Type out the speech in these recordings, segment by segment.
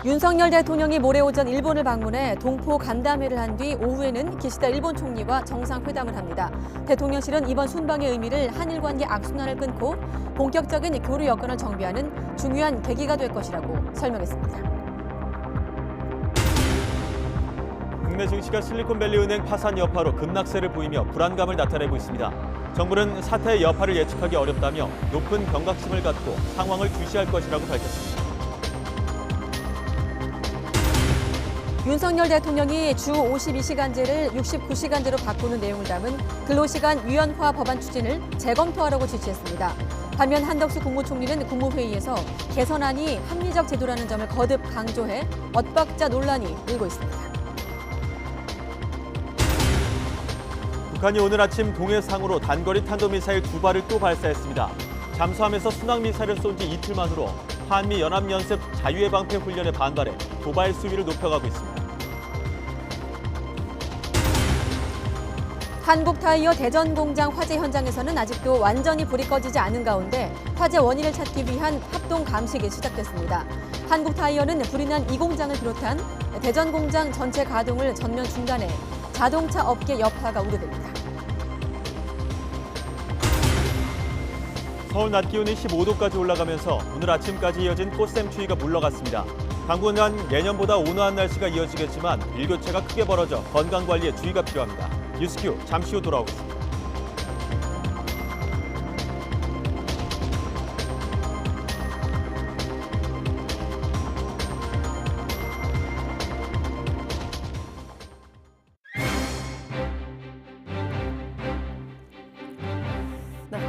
윤석열 대통령이 모레 오전 일본을 방문해 동포 간담회를 한 뒤 오후에는 기시다 일본 총리와 정상회담을 합니다. 대통령실은 이번 순방의 의미를 한일 관계 악순환을 끊고 본격적인 교류 여건을 정비하는 중요한 계기가 될 것이라고 설명했습니다. 국내 증시가 실리콘밸리 은행 파산 여파로 급락세를 보이며 불안감을 나타내고 있습니다. 정부는 사태의 여파를 예측하기 어렵다며 높은 경각심을 갖고 상황을 주시할 것이라고 밝혔습니다. 윤석열 대통령이 주 52시간제를 69시간제로 바꾸는 내용을 담은 근로시간 유연화 법안 추진을 재검토하라고 지시했습니다. 반면 한덕수 국무총리는 국무회의에서 개선안이 합리적 제도라는 점을 거듭 강조해 엇박자 논란이 일고 있습니다. 북한이 오늘 아침 동해상으로 단거리 탄도미사일 2발을 또 발사했습니다. 잠수함에서 순항미사일을 쏜 지 이틀 만으로 한미 연합연습 자유의 방패 훈련에 반발해 도발 수위를 높여가고 있습니다. 한국타이어 대전공장 화재 현장에서는 아직도 완전히 불이 꺼지지 않은 가운데 화재 원인을 찾기 위한 합동 감식이 시작됐습니다. 한국타이어는 불이 난 이 공장을 비롯한 대전공장 전체 가동을 전면 중단해 자동차 업계 여파가 우려됩니다. 서울 낮 기온이 15도까지 올라가면서 오늘 아침까지 이어진 꽃샘추위가 물러갔습니다. 당분간 예년보다 온화한 날씨가 이어지겠지만 일교차가 크게 벌어져 건강관리에 주의가 필요합니다. 뉴스큐 잠시 후 돌아오겠습니다.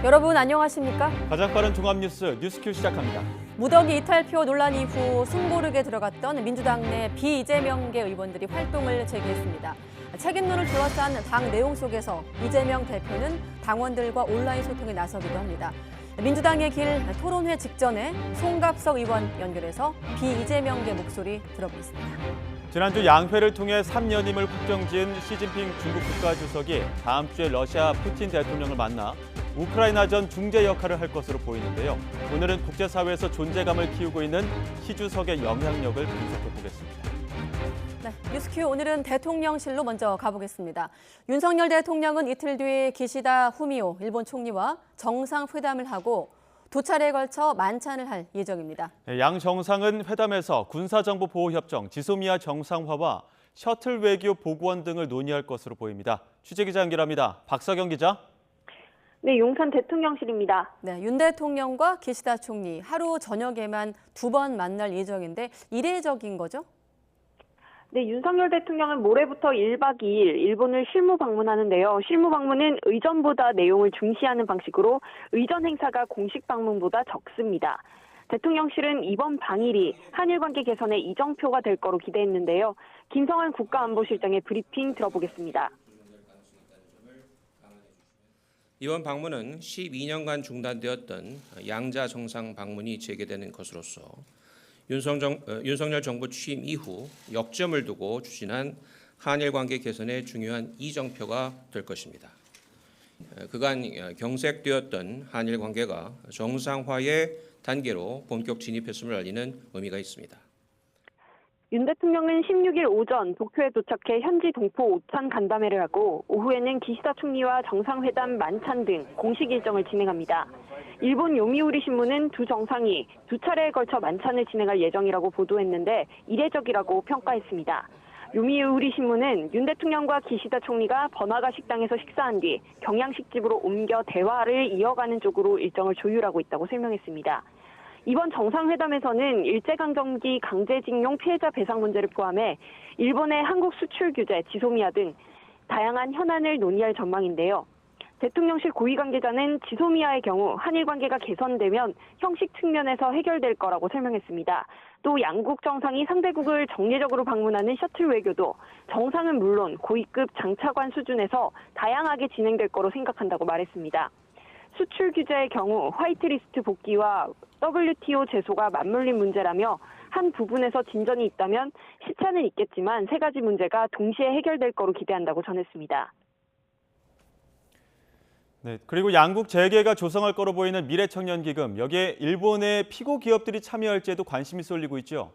여러분 안녕하십니까? 가장 빠른 종합뉴스 뉴스큐 시작합니다. 무더기 이탈표 논란 이후 숨고르게 들어갔던 민주당 내 비이재명계 의원들이 활동을 재개했습니다. 책임론을 둘러싼 당 내용 속에서 이재명 대표는 당원들과 온라인 소통에 나서기도 합니다. 민주당의 길 토론회 직전에 송갑석 의원 연결해서 비이재명계 목소리 들어보겠습니다. 지난주 양회를 통해 3연임을 확정지은 시진핑 중국 국가주석이 다음 주에 러시아 푸틴 대통령을 만나 우크라이나전 중재 역할을 할 것으로 보이는데요. 오늘은 국제사회에서 존재감을 키우고 있는 시 주석의 영향력을 분석해 보겠습니다. 네, 뉴스큐 오늘은 대통령실로 먼저 가보겠습니다. 윤석열 대통령은 이틀 뒤에 기시다 후미오 일본 총리와 정상회담을 하고 두 차례에 걸쳐 만찬을 할 예정입니다. 양 정상은 회담에서 군사정보보호협정, 지소미아 정상화와 셔틀 외교 보고원 등을 논의할 것으로 보입니다. 취재기자 연결합니다. 박사경 기자. 네, 용산 대통령실입니다. 네, 윤 대통령과 기시다 총리 하루 저녁에만 두 번 만날 예정인데 이례적인 거죠? 네, 윤석열 대통령은 모레부터 1박 2일 일본을 실무 방문하는데요. 실무 방문은 의전보다 내용을 중시하는 방식으로 의전 행사가 공식 방문보다 적습니다. 대통령실은 이번 방일이 한일 관계 개선의 이정표가 될 거로 기대했는데요. 김성환 국가안보실장의 브리핑 들어보겠습니다. 이번 방문은 12년간 중단되었던 양자 정상 방문이 재개되는 것으로서 윤석열 정부 취임 이후 역점을 두고 추진한 한일 관계 개선의 중요한 이정표가 될 것입니다. 그간 경색되었던 한일 관계가 정상화의 단계로 본격 진입했음을 알리는 의미가 있습니다. 윤 대통령은 16일 오전 도쿄에 도착해 현지 동포 오찬 간담회를 하고 오후에는 기시다 총리와 정상회담 만찬 등 공식 일정을 진행합니다. 일본 요미우리 신문은 두 정상이 두 차례에 걸쳐 만찬을 진행할 예정이라고 보도했는데 이례적이라고 평가했습니다. 요미우리 신문은 윤 대통령과 기시다 총리가 번화가 식당에서 식사한 뒤 경양식집으로 옮겨 대화를 이어가는 쪽으로 일정을 조율하고 있다고 설명했습니다. 이번 정상회담에서는 일제강점기 강제징용 피해자 배상 문제를 포함해 일본의 한국 수출 규제, 지소미아 등 다양한 현안을 논의할 전망인데요. 대통령실 고위 관계자는 지소미아의 경우 한일 관계가 개선되면 형식 측면에서 해결될 거라고 설명했습니다. 또 양국 정상이 상대국을 정례적으로 방문하는 셔틀 외교도 정상은 물론 고위급 장차관 수준에서 다양하게 진행될 거로 생각한다고 말했습니다. 수출 규제의 경우 화이트리스트 복귀와 WTO 제소가 맞물린 문제라며 한 부분에서 진전이 있다면 시차는 있겠지만 세 가지 문제가 동시에 해결될 거로 기대한다고 전했습니다. 네, 그리고 양국 재계가 조성할 거로 보이는 미래청년기금, 여기에 일본의 피고 기업들이 참여할지에도 관심이 쏠리고 있죠.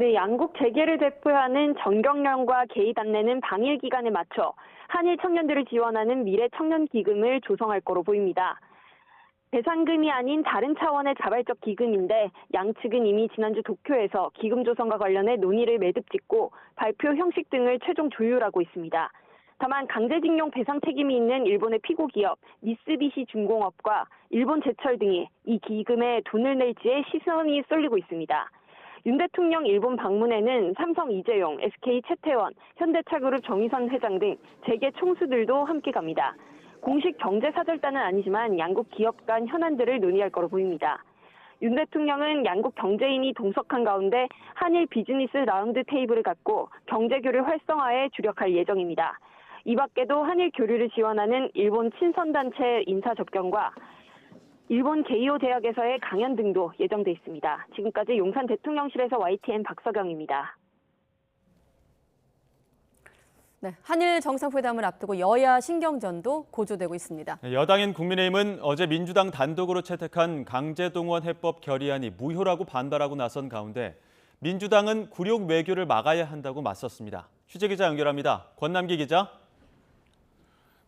네, 양국 재계를 대표하는 정경련과 게이 단내는 방일 기간에 맞춰 한일 청년들을 지원하는 미래 청년 기금을 조성할 거로 보입니다. 배상금이 아닌 다른 차원의 자발적 기금인데 양측은 이미 지난주 도쿄에서 기금 조성과 관련해 논의를 매듭짓고 발표 형식 등을 최종 조율하고 있습니다. 다만 강제징용 배상 책임이 있는 일본의 피고 기업 미쓰비시 중공업과 일본 제철 등이 이 기금에 돈을 낼지에 시선이 쏠리고 있습니다. 윤 대통령 일본 방문에는 삼성 이재용, SK 최태원, 현대차그룹 정의선 회장 등 재계 총수들도 함께 갑니다. 공식 경제사절단은 아니지만 양국 기업 간 현안들을 논의할 거로 보입니다. 윤 대통령은 양국 경제인이 동석한 가운데 한일 비즈니스 라운드 테이블을 갖고 경제교류 활성화에 주력할 예정입니다. 이 밖에도 한일 교류를 지원하는 일본 친선단체 인사 접견과 일본 게이오 대학에서의 강연 등도 예정돼 있습니다. 지금까지 용산 대통령실에서 YTN 박서경입니다. 네, 한일 정상회담을 앞두고 여야 신경전도 고조되고 있습니다. 여당인 국민의힘은 어제 민주당 단독으로 채택한 강제동원 해법 결의안이 무효라고 반발하고 나선 가운데 민주당은 굴욕 외교를 막아야 한다고 맞섰습니다. 취재기자 연결합니다. 권남기 기자.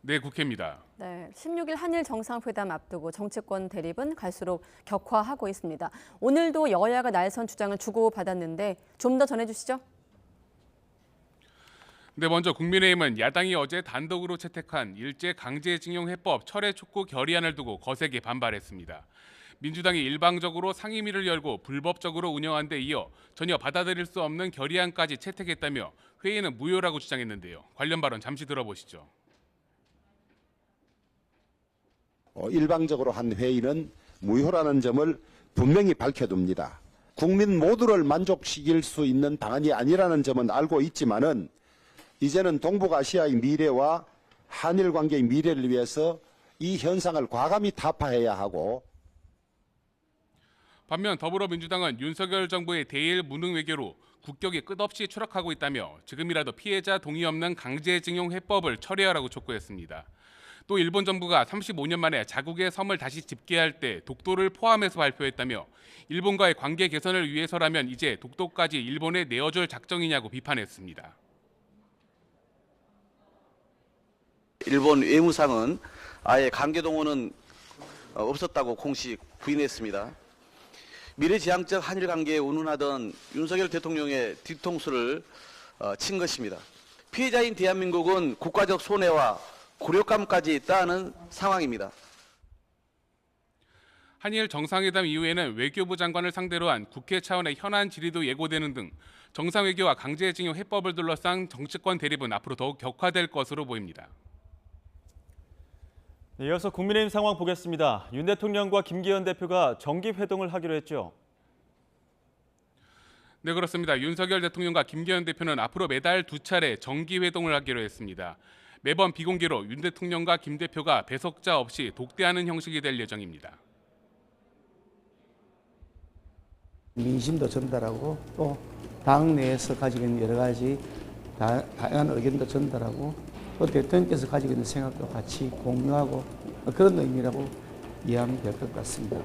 네, 국회입니다. 네, 16일 한일 정상회담 앞두고 정치권 대립은 갈수록 격화하고 있습니다. 오늘도 여야가 날선 주장을 주고받았는데 좀 더 전해주시죠. 네, 먼저 국민의힘은 야당이 어제 단독으로 채택한 일제강제징용 해법 철회 촉구 결의안을 두고 거세게 반발했습니다. 민주당이 일방적으로 상임위를 열고 불법적으로 운영한 데 이어 전혀 받아들일 수 없는 결의안까지 채택했다며 회의는 무효라고 주장했는데요. 관련 발언 잠시 들어보시죠. 일방적으로 한 회의는 무효라는 점을 분명히 밝혀둡니다. 국민 모두를 만족시킬 수 있는 방안이 아니라는 점은 알고 있지만은 이제는 동북아시아의 미래와 한일 관계의 미래를 위해서 이 현상을 과감히 타파해야 하고 반면 더불어민주당은 윤석열 정부의 대일 무능 외교로 국격이 끝없이 추락하고 있다며 지금이라도 피해자 동의 없는 강제징용 해법을 철회하라고 촉구했습니다. 또 일본 정부가 35년 만에 자국의 섬을 다시 집계할 때 독도를 포함해서 발표했다며 일본과의 관계 개선을 위해서라면 이제 독도까지 일본에 내어줄 작정이냐고 비판했습니다. 일본 외무상은 아예 강제동원은 없었다고 공식 부인했습니다. 미래지향적 한일 관계에 운운하던 윤석열 대통령의 뒤통수를 친 것입니다. 피해자인 대한민국은 국가적 손해와 굴욕감까지 따르는 상황입니다. 한일 정상회담 이후에는 외교부 장관을 상대로 한 국회 차원의 현안 질의도 예고되는 등 정상외교와 강제징용 해법을 둘러싼 정치권 대립은 앞으로 더욱 격화될 것으로 보입니다. 이어서 국민의힘 상황 보겠습니다. 윤 대통령과 김기현 대표가 정기회동을 하기로 했죠. 네, 그렇습니다. 윤석열 대통령과 김기현 대표는 앞으로 매달 2차례 정기회동을 하기로 했습니다. 매번 비공개로 윤 대통령과 김 대표가 배석자 없이 독대하는 형식이 될 예정입니다. 민심도 전달하고 또 당내에서 가지고 있는 여러 가지 다양한 의견도 전달하고 또 대통령께서 가지고 있는 생각도 같이 공유하고 그런 의미라고 이해하면 될 것 같습니다.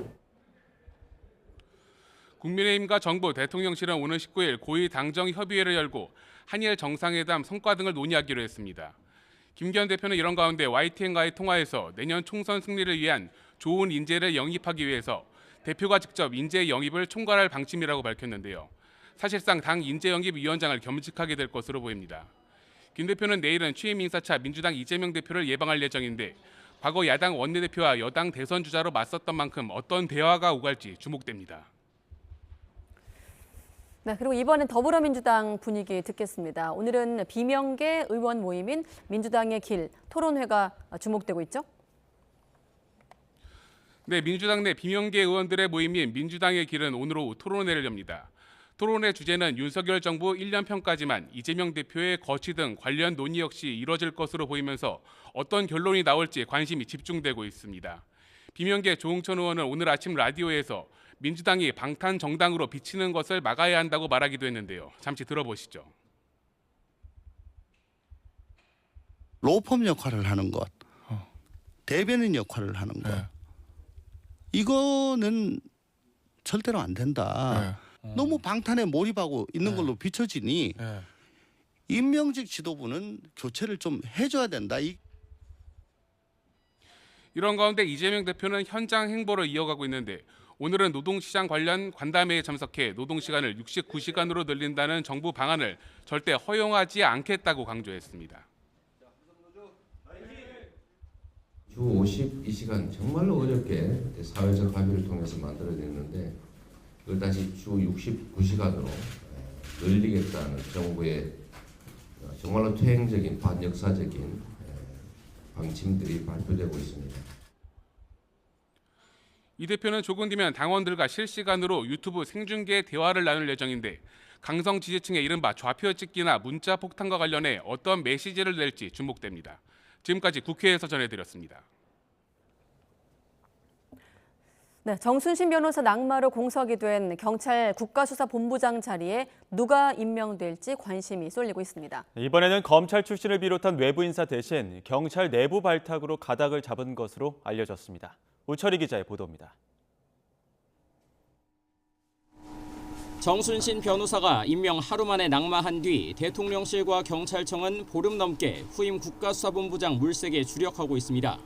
국민의힘과 정부, 대통령실은 오늘 19일 고위 당정 협의회를 열고 한일 정상회담 성과 등을 논의하기로 했습니다. 김기현 대표는 이런 가운데 YTN과의 통화에서 내년 총선 승리를 위한 좋은 인재를 영입하기 위해서 대표가 직접 인재 영입을 총괄할 방침이라고 밝혔는데요. 사실상 당 인재영입위원장을 겸직하게 될 것으로 보입니다. 김 대표는 내일은 취임 인사차 민주당 이재명 대표를 예방할 예정인데 과거 야당 원내대표와 여당 대선 주자로 맞섰던 만큼 어떤 대화가 오갈지 주목됩니다. 네, 그리고 이번엔 더불어민주당 분위기 듣겠습니다. 오늘은 비명계 의원 모임인 민주당의 길 토론회가 주목되고 있죠? 네, 민주당 내 비명계 의원들의 모임인 민주당의 길은 오늘 오후 토론회를 엽니다. 토론회 주제는 윤석열 정부 1년 평까지만 이재명 대표의 거취 등 관련 논의 역시 이뤄질 것으로 보이면서 어떤 결론이 나올지 관심이 집중되고 있습니다. 비명계 조응천 의원은 오늘 아침 라디오에서 민주당이 방탄 정당으로 비치는 것을 막아야 한다고 말하기도 했는데요. 잠시 들어보시죠. 로펌 역할을 하는 것, 대변인 역할을 하는 것, 이거는 절대로 안 된다. 너무 방탄에 몰입하고 있는 걸로 비춰지니 임명직 지도부는 교체를 좀 해줘야 된다. 이런 가운데 이재명 대표는 현장 행보를 이어가고 있는데 오늘은 노동시장 관련 간담회에 참석해 노동시간을 69시간으로 늘린다는 정부 방안을 절대 허용하지 않겠다고 강조했습니다. 주 52시간 정말로 어렵게 사회적 합의를 통해서 만들어냈는데 그걸 다시 주 69시간으로 늘리겠다는 정부의 정말로 퇴행적인 반역사적인 방침들이 발표되고 있습니다. 이 대표는 조금 뒤면 당원들과 실시간으로 유튜브 생중계 대화를 나눌 예정인데 강성 지지층의 이른바 좌표 찍기나 문자 폭탄과 관련해 어떤 메시지를 낼지 주목됩니다. 지금까지 국회에서 전해드렸습니다. 네, 정순신 변호사 낙마로 공석이 된 경찰 국가수사본부장 자리에 누가 임명될지 관심이 쏠리고 있습니다. 이번에는 검찰 출신을 비롯한 외부 인사 대신 경찰 내부 발탁으로 가닥을 잡은 것으로 알려졌습니다. 우철희 기자의 보도입니다. 정순신 변호사가 임명 하루 만에 낙마한 뒤 대통령실과 경찰청은 보름 넘게 후임 국가수사본부장 물색에 주력하고 있습니다.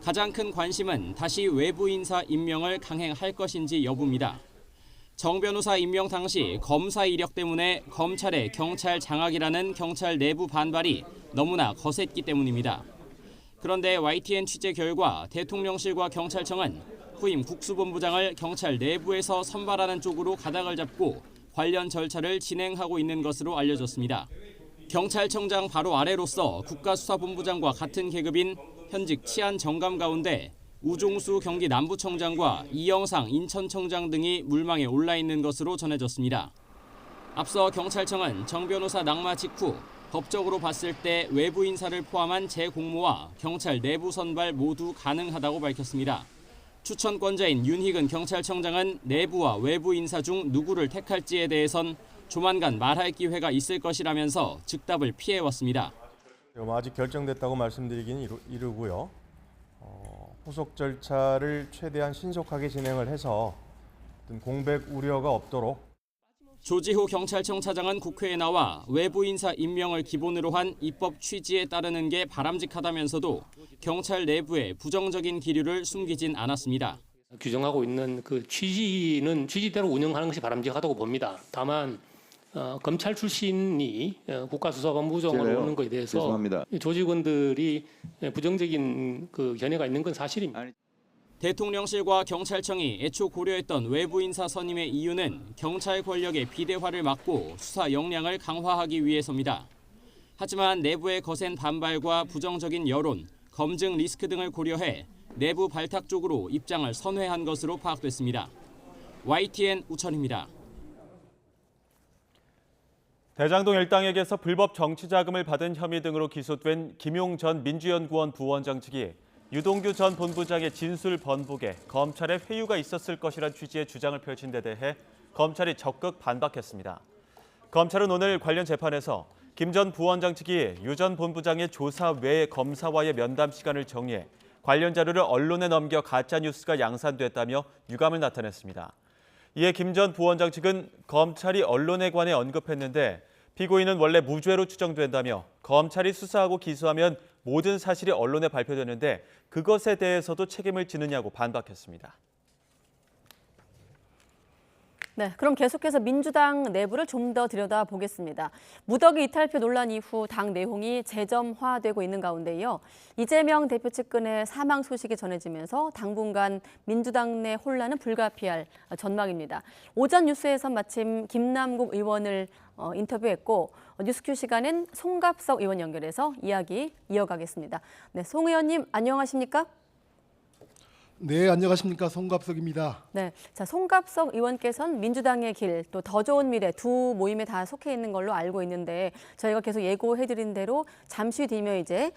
가장 큰 관심은 다시 외부 인사 임명을 강행할 것인지 여부입니다. 정 변호사 임명 당시 검사 이력 때문에 검찰의 경찰 장악이라는 경찰 내부 반발이 너무나 거셌기 때문입니다. 그런데 YTN 취재 결과 대통령실과 경찰청은 후임 국수본부장을 경찰 내부에서 선발하는 쪽으로 가닥을 잡고 관련 절차를 진행하고 있는 것으로 알려졌습니다. 경찰청장 바로 아래로서 국가수사본부장과 같은 계급인 현직 치안정감 가운데 우종수 경기 남부청장과 이영상 인천청장 등이 물망에 올라 있는 것으로 전해졌습니다. 앞서 경찰청은 정 변호사 낙마 직후 법적으로 봤을 때 외부 인사를 포함한 재공모와 경찰 내부 선발 모두 가능하다고 밝혔습니다. 추천권자인 윤희근 경찰청장은 내부와 외부 인사 중 누구를 택할지에 대해선 조만간 말할 기회가 있을 것이라면서 즉답을 피해왔습니다. 아직 결정됐다고 말씀드리기는 이르고요. 후속 절차를 최대한 신속하게 진행을 해서 공백 우려가 없도록. 조지호 경찰청 차장은 국회에 나와 외부 인사 임명을 기본으로 한 입법 취지에 따르는 게 바람직하다면서도 경찰 내부의 부정적인 기류를 숨기진 않았습니다. 규정하고 있는 그 취지는 취지대로 운영하는 것이 바람직하다고 봅니다. 다만 검찰 출신이 국가수사본부장으로 오는 것에 대해서 죄송합니다. 조직원들이 부정적인 그 견해가 있는 건 사실입니다. 대통령실과 경찰청이 애초 고려했던 외부 인사 선임의 이유는 경찰 권력의 비대화를 막고 수사 역량을 강화하기 위해서입니다. 하지만 내부의 거센 반발과 부정적인 여론, 검증 리스크 등을 고려해 내부 발탁 쪽으로 입장을 선회한 것으로 파악됐습니다. YTN 우철입니다. 대장동 일당에게서 불법 정치 자금을 받은 혐의 등으로 기소된 김용 전 민주연구원 부원장 측이 유동규 전 본부장의 진술 번복에 검찰의 회유가 있었을 것이란 취지의 주장을 펼친 데 대해 검찰이 적극 반박했습니다. 검찰은 오늘 관련 재판에서 김 전 부원장 측이 유 전 본부장의 조사 외 검사와의 면담 시간을 정리해 관련 자료를 언론에 넘겨 가짜뉴스가 양산됐다며 유감을 나타냈습니다. 이에 김 전 부원장 측은 검찰이 언론에 관해 언급했는데 피고인은 원래 무죄로 추정된다며 검찰이 수사하고 기소하면 모든 사실이 언론에 발표되는데 그것에 대해서도 책임을 지느냐고 반박했습니다. 네, 그럼 계속해서 민주당 내부를 좀 더 들여다보겠습니다. 무더기 이탈표 논란 이후 당 내홍이 재점화되고 있는 가운데요. 이재명 대표 측근의 사망 소식이 전해지면서 당분간 민주당 내 혼란은 불가피할 전망입니다. 오전 뉴스에서 마침 김남국 의원을 인터뷰했고 뉴스큐 시간엔 송갑석 의원 연결해서 이야기 이어가겠습니다. 네, 송 의원님 안녕하십니까? 네, 안녕하십니까. 송갑석입니다. 네, 자 송갑석 의원께서는 민주당의 길, 또 더 좋은 미래 두 모임에 다 속해 있는 걸로 알고 있는데 저희가 계속 예고해드린 대로 잠시 뒤면 이제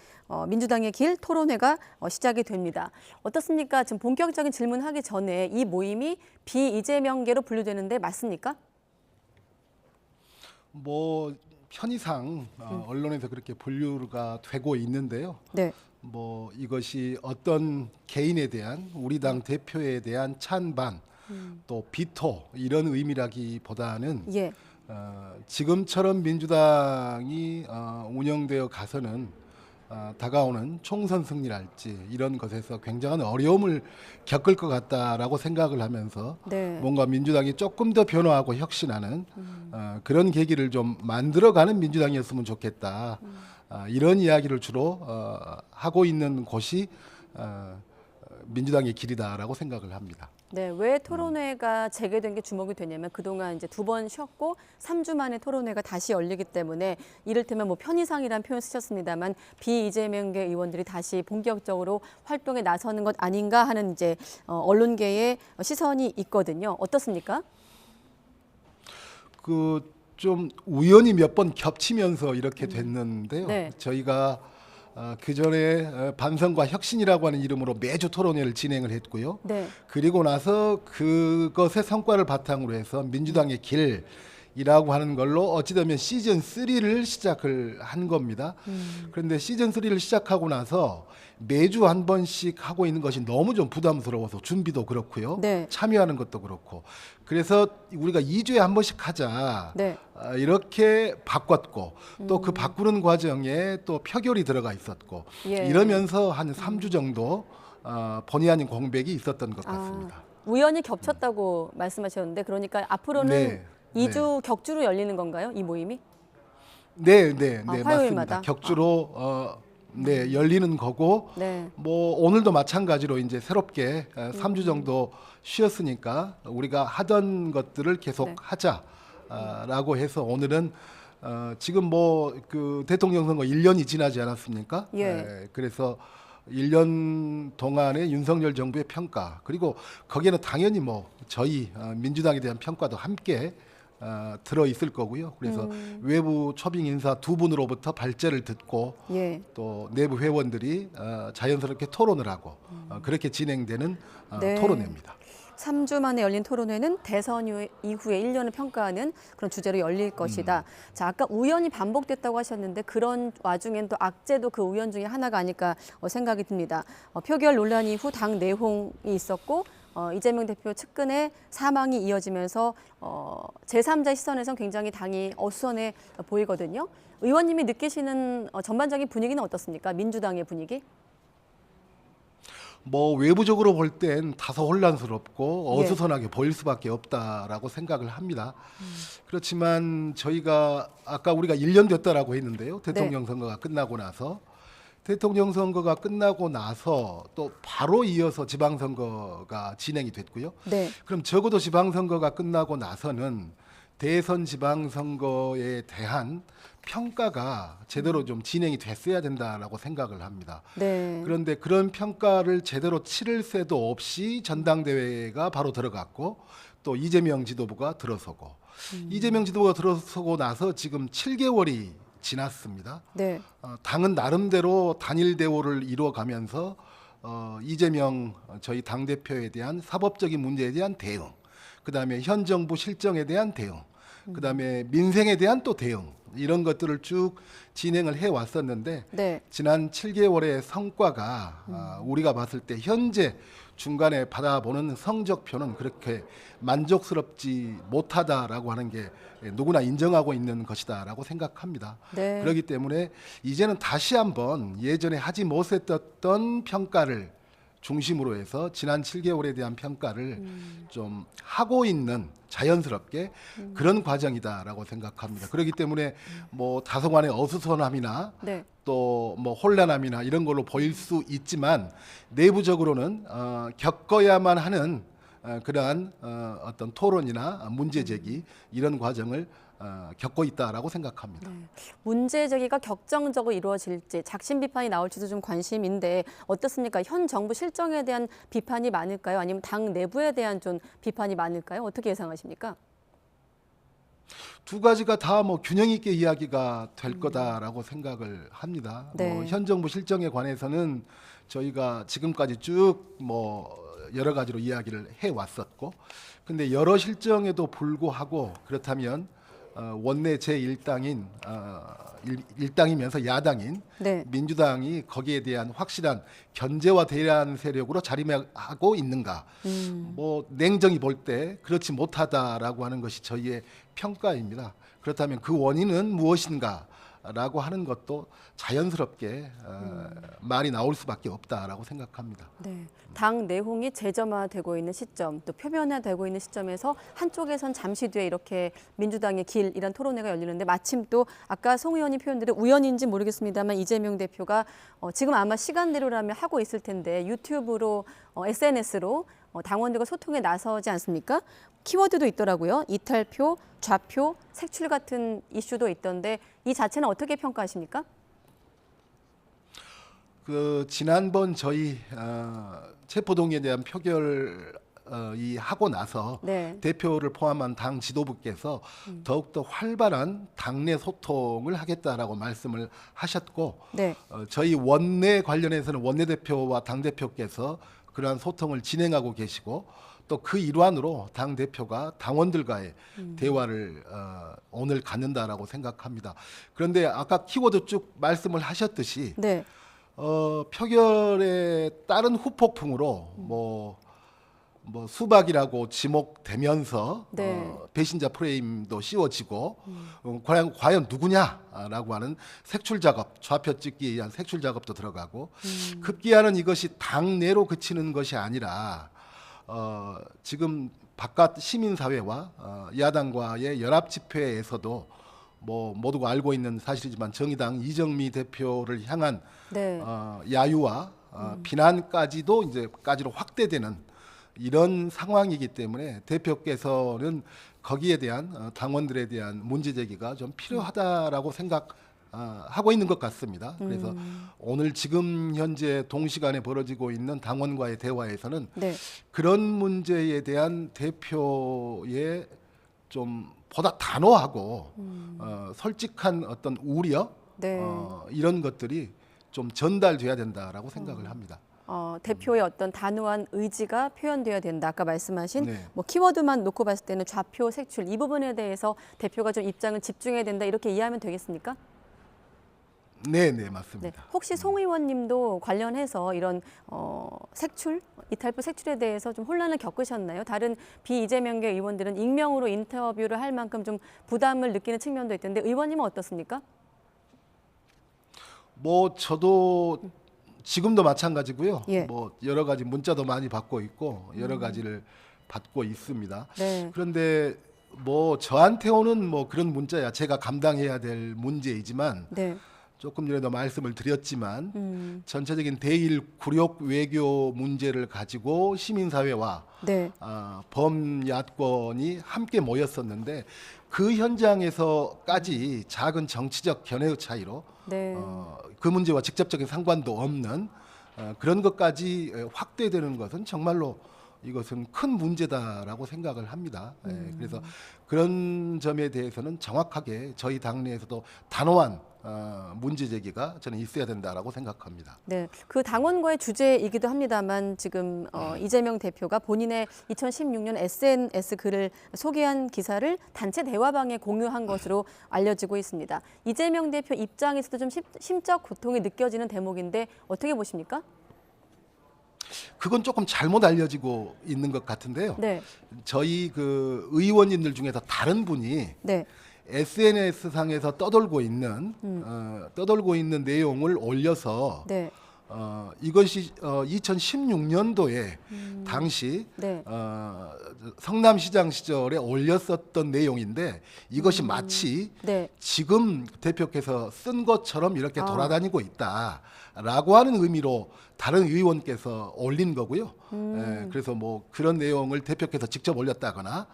민주당의 길 토론회가 시작이 됩니다. 어떻습니까? 지금 본격적인 질문하기 전에 이 모임이 비이재명계로 분류되는데 맞습니까? 뭐 편의상 언론에서 그렇게 분류가 되고 있는데요. 네. 뭐 이것이 어떤 개인에 대한 우리 당 대표에 대한 찬반 또 비토 이런 의미라기보다는 예. 지금처럼 민주당이 운영되어 가서는 다가오는 총선 승리랄지 이런 것에서 굉장한 어려움을 겪을 것 같다라고 생각을 하면서 네. 뭔가 민주당이 조금 더 변화하고 혁신하는 그런 계기를 좀 만들어가는 민주당이었으면 좋겠다. 이런 이야기를 주로 하고 있는 곳이 민주당의 길이다라고 생각을 합니다. 네, 왜 토론회가 재개된 게 주목이 되냐면 그동안 이제 2번 쉬었고 3주 만에 토론회가 다시 열리기 때문에 이를테면 뭐 편의상이라는 표현 쓰셨습니다만 비이재명계 의원들이 다시 본격적으로 활동에 나서는 것 아닌가 하는 이제 언론계의 시선이 있거든요. 어떻습니까? 좀 우연히 몇 번 겹치면서 이렇게 됐는데요. 네. 저희가 그 전에 반성과 혁신이라고 하는 이름으로 매주 토론회를 진행을 했고요. 네. 그리고 나서 그것의 성과를 바탕으로 해서 민주당의 길이라고 하는 걸로 어찌되면 시즌 3를 시작을 한 겁니다. 그런데 시즌 3를 시작하고 나서 매주 한 번씩 하고 있는 것이 너무 좀 부담스러워서 준비도 그렇고요. 네. 참여하는 것도 그렇고. 그래서 우리가 2주에 한 번씩 하자. 네. 이렇게 바꿨고 또 그 바꾸는 과정에 또 표결이 들어가 있었고 예. 이러면서 한 3주 정도 본의 아닌 공백이 있었던 것 같습니다. 우연히 겹쳤다고 말씀하셨는데 그러니까 앞으로는 네. 2주 격주로 열리는 건가요? 이 모임이? 네, 화요일마다? 맞습니다. 격주로 열리는 거고 네. 뭐 오늘도 마찬가지로 이제 새롭게 3주 정도 쉬었으니까 우리가 하던 것들을 계속 네. 하자라고 해서 오늘은 지금 뭐 그 대통령 선거 1년이 지나지 않았습니까? 예. 그래서 1년 동안의 윤석열 정부의 평가 그리고 거기에는 당연히 뭐 저희 민주당에 대한 평가도 함께 들어 있을 거고요. 그래서 외부 초빙 인사 2분으로부터 발제를 듣고 예. 또 내부 회원들이 자연스럽게 토론을 하고 그렇게 진행되는 네. 토론회입니다. 3주 만에 열린 토론회는 대선 이후에 1년을 평가하는 그런 주제로 열릴 것이다. 자, 아까 우연히 반복됐다고 하셨는데 그런 와중엔 또 악재도 그 우연 중에 하나가 아닐까 생각이 듭니다. 표결 논란 이후 당 내홍이 있었고 이재명 대표 측근의 사망이 이어지면서 제3자 시선에선 굉장히 당이 어수선해 보이거든요. 의원님이 느끼시는 전반적인 분위기는 어떻습니까? 민주당의 분위기? 뭐 외부적으로 볼 땐 다소 혼란스럽고 예. 어수선하게 보일 수밖에 없다라고 생각을 합니다. 그렇지만 저희가 아까 우리가 1년 됐다라고 했는데요. 대통령 선거가 끝나고 나서 대통령 선거가 끝나고 나서 또 바로 이어서 지방선거가 진행이 됐고요. 네. 그럼 적어도 지방선거가 끝나고 나서는 대선 지방선거에 대한 평가가 제대로 좀 진행이 됐어야 된다라고 생각을 합니다. 네. 그런데 그런 평가를 제대로 치를 새도 없이 전당대회가 바로 들어갔고 또 이재명 지도부가 들어서고 이재명 지도부가 들어서고 나서 지금 7개월이 지났습니다. 네. 당은 나름대로 단일 대오를 이루어가면서 이재명 저희 당대표에 대한 사법적인 문제에 대한 대응, 그다음에 현 정부 실정에 대한 대응, 그다음에 민생에 대한 또 대응 이런 것들을 쭉 진행을 해왔었는데 네. 지난 7개월의 성과가 우리가 봤을 때 현재 중간에 받아보는 성적표는 그렇게 만족스럽지 못하다라고 하는 게 누구나 인정하고 있는 것이다라고 생각합니다. 네. 그렇기 때문에 이제는 다시 한번 예전에 하지 못했던 평가를 중심으로 해서 지난 7개월에 대한 평가를 좀 하고 있는 자연스럽게 그런 과정이다라고 생각합니다. 그렇기 때문에 뭐 다소간의 어수선함이나 네. 또 뭐 혼란함이나 이런 걸로 보일 수 있지만 내부적으로는 겪어야만 하는 그러한 어떤 토론이나 문제 제기 이런 과정을 겪고 있다라고 생각합니다. 네. 문제 제기가 격정적으로 이루어질지 작심 비판이 나올지도 좀 관심인데 어떻습니까? 현 정부 실정에 대한 비판이 많을까요? 아니면 당 내부에 대한 좀 비판이 많을까요? 어떻게 예상하십니까? 두 가지가 다 뭐 균형 있게 이야기가 될 거다라고 생각을 합니다. 네. 뭐 현 정부 실정에 관해서는 저희가 지금까지 쭉 뭐 여러 가지로 이야기를 해 왔었고, 근데 여러 실정에도 불구하고 그렇다면 원내 제1당인 일당이면서 야당인 네. 민주당이 거기에 대한 확실한 견제와 대란 세력으로 자리매하고 있는가? 뭐 냉정히 볼 때 그렇지 못하다라고 하는 것이 저희의 평가입니다. 그렇다면 그 원인은 무엇인가라고 하는 것도 자연스럽게 말이 나올 수밖에 없다라고 생각합니다. 네. 당 내홍이 재점화되고 있는 시점, 또 표면화되고 있는 시점에서 한쪽에선 잠시 뒤에 이렇게 민주당의 길이란 토론회가 열리는데 마침 또 아까 송 의원이 표현대로 우연인지 모르겠습니다만 이재명 대표가 지금 아마 시간대로라면 하고 있을 텐데 유튜브로 SNS로 당원들과 소통에 나서지 않습니까? 키워드도 있더라고요. 이탈표, 좌표, 색출 같은 이슈도 있던데 이 자체는 어떻게 평가하십니까? 지난번 저희 체포동의에 대한 표결 하고 나서 네. 대표를 포함한 당 지도부께서 더욱더 활발한 당내 소통을 하겠다라고 말씀을 하셨고 네. 저희 원내 관련해서는 원내대표와 당대표께서 그러한 소통을 진행하고 계시고 또 그 일환으로 당대표가 당원들과의 대화를 오늘 갖는다라고 생각합니다. 그런데 아까 키워드 쭉 말씀을 하셨듯이 네. 표결에 따른 후폭풍으로 뭐 수박이라고 지목되면서 네. 배신자 프레임도 씌워지고 과연 누구냐라고 하는 색출 작업, 좌표 찍기에 의한 색출 작업도 들어가고 급기야는 이것이 당내로 그치는 것이 아니라 지금 바깥 시민사회와 야당과의 연합 집회에서도 뭐 모두가 알고 있는 사실이지만 정의당 이정미 대표를 향한 네. 야유와 비난까지도 이제까지로 확대되는 이런 상황이기 때문에 대표께서는 거기에 대한 당원들에 대한 문제 제기가 좀 필요하다라고 생각하고 있는 것 같습니다. 그래서 오늘 지금 현재 동시간에 벌어지고 있는 당원과의 대화에서는 네. 그런 문제에 대한 대표의 좀 보다 단호하고 솔직한 어떤 우려 네. 이런 것들이 좀 전달돼야 된다라고 생각을 합니다. 대표의 어떤 단호한 의지가 표현돼야 된다. 아까 말씀하신 네. 뭐 키워드만 놓고 봤을 때는 좌표, 색출 이 부분에 대해서 대표가 좀 입장을 집중해야 된다. 이렇게 이해하면 되겠습니까? 네, 맞습니다. 네. 혹시 송 의원님도 관련해서 이런 색출, 이탈표 색출에 대해서 좀 혼란을 겪으셨나요? 다른 비이재명계 의원들은 익명으로 인터뷰를 할 만큼 좀 부담을 느끼는 측면도 있던데 의원님은 어떻습니까? 뭐 저도 지금도 마찬가지고요. 예. 뭐 여러 가지 문자도 많이 받고 있고 여러 가지를 받고 있습니다. 네. 그런데 뭐 저한테 오는 뭐 그런 문자야 제가 감당해야 될 문제이지만 네. 조금 전에도 말씀을 드렸지만 전체적인 대일 굴욕 외교 문제를 가지고 시민사회와 네. 범야권이 함께 모였었는데 그 현장에서까지 작은 정치적 견해의 차이로 네. 그 문제와 직접적인 상관도 없는 그런 것까지 확대되는 것은 정말로 이것은 큰 문제다라고 생각을 합니다. 그래서 그런 점에 대해서는 정확하게 저희 당내에서도 단호한 문제 제기가 저는 있어야 된다라고 생각합니다. 네, 그 당원과의 주제이기도 합니다만 지금 이재명 대표가 본인의 2016년 SNS 글을 소개한 기사를 단체 대화방에 공유한 것으로 알려지고 있습니다. 이재명 대표 입장에서도 좀 심적 고통이 느껴지는 대목인데 어떻게 보십니까? 그건 조금 잘못 알려지고 있는 것 같은데요. 네. 저희 그 의원님들 중에서 다른 분이 네. SNS 상에서 떠돌고 있는 내용을 올려서 네. 이것이 2016년도에 당시 네. 성남시장 시절에 올렸었던 내용인데 이것이 마치 네. 지금 대표께서 쓴 것처럼 이렇게 돌아다니고 있다라고 하는 의미로 다른 의원께서 올린 거고요. 그래서 뭐 그런 내용을 대표께서 직접 올렸다거나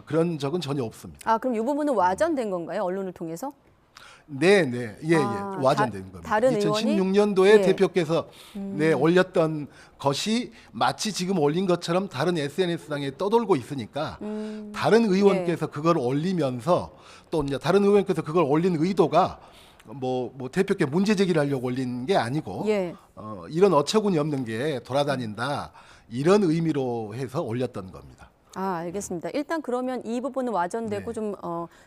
그런 적은 전혀 없습니다. 그럼 이 부분은 와전된 건가요? 언론을 통해서? 네. 와전된 겁니다. 다른 2016년도에 의원이? 대표께서 올렸던 것이 마치 지금 올린 것처럼 다른 SNS상에 떠돌고 있으니까 다른 의원께서 그걸 올리면서 또 이제 다른 의원께서 그걸 올린 의도가 뭐 대표께 문제 제기를 하려고 올린 게 아니고 예. 이런 어처구니 없는 게 돌아다닌다 이런 의미로 해서 올렸던 겁니다. 알겠습니다. 일단 그러면 이 부분은 와전되고 네. 좀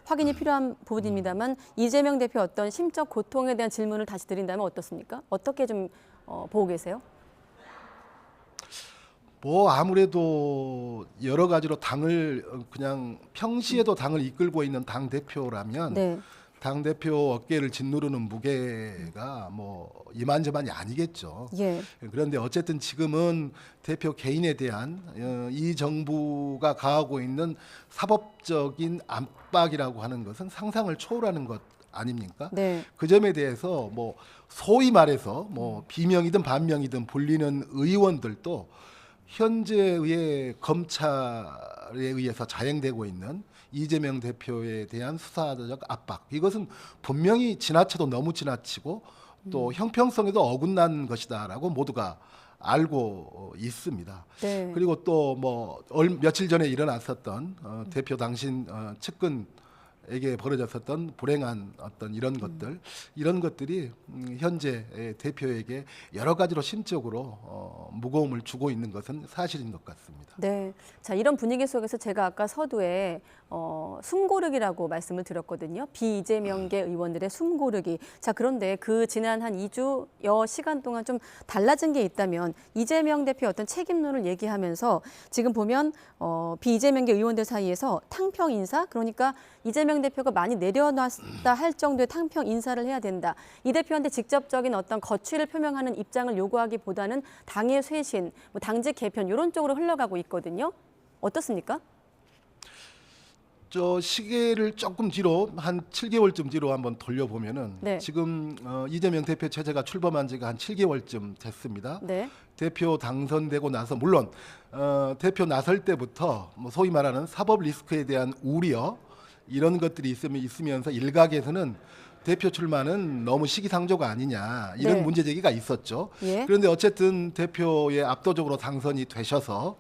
확인이 필요한 부분입니다만 이재명 대표 어떤 심적 고통에 대한 질문을 다시 드린다면 어떻습니까? 어떻게 좀 보고 계세요? 뭐 아무래도 여러 가지로 당을 그냥 평시에도 당을 이끌고 있는 당 대표라면 네. 당 대표 어깨를 짓누르는 무게가 뭐 이만저만이 아니겠죠. 예. 그런데 어쨌든 지금은 대표 개인에 대한 이 정부가 가하고 있는 사법적인 압박이라고 하는 것은 상상을 초월하는 것 아닙니까? 네. 그 점에 대해서 뭐 소위 말해서 뭐 비명이든 반명이든 불리는 의원들도 현재의 검찰에 의해서 자행되고 있는 이재명 대표에 대한 수사적 압박, 이것은 분명히 지나쳐도 너무 지나치고 또 형평성에도 어긋난 것이다라고 모두가 알고 있습니다. 네. 그리고 또 뭐 며칠 전에 일어났었던 대표 당신 측근에게 벌어졌었던 불행한 어떤 이런 것들이 현재 대표에게 여러 가지로 심적으로 무거움을 주고 있는 것은 사실인 것 같습니다. 네. 자, 이런 분위기 속에서 제가 아까 서두에 숨고르기라고 말씀을 드렸거든요. 비이재명계 의원들의 숨고르기. 자, 그런데 그 지난 한 2주여 시간 동안 좀 달라진 게 있다면 이재명 대표의 어떤 책임론을 얘기하면서 지금 보면 비이재명계 의원들 사이에서 탕평 인사, 그러니까 이재명 대표가 많이 내려놨다 할 정도의 탕평 인사를 해야 된다. 이 대표한테 직접적인 어떤 거취를 표명하는 입장을 요구하기보다는 당의 쇄신, 뭐 당직 개편 이런 쪽으로 흘러가고 있거든요. 어떻습니까? 저 시계를 조금 뒤로 한 7개월쯤 뒤로 한번 돌려보면은 네. 지금 이재명 대표 체제가 출범한 지가 한 7개월쯤 됐습니다. 네. 대표 당선되고 나서 물론 대표 나설 때부터 뭐 소위 말하는 사법 리스크에 대한 우려 이런 것들이 있으면서 일각에서는 대표 출마는 너무 시기상조가 아니냐 이런 네. 문제 제기가 있었죠. 예. 그런데 어쨌든 대표에 압도적으로 당선이 되셔서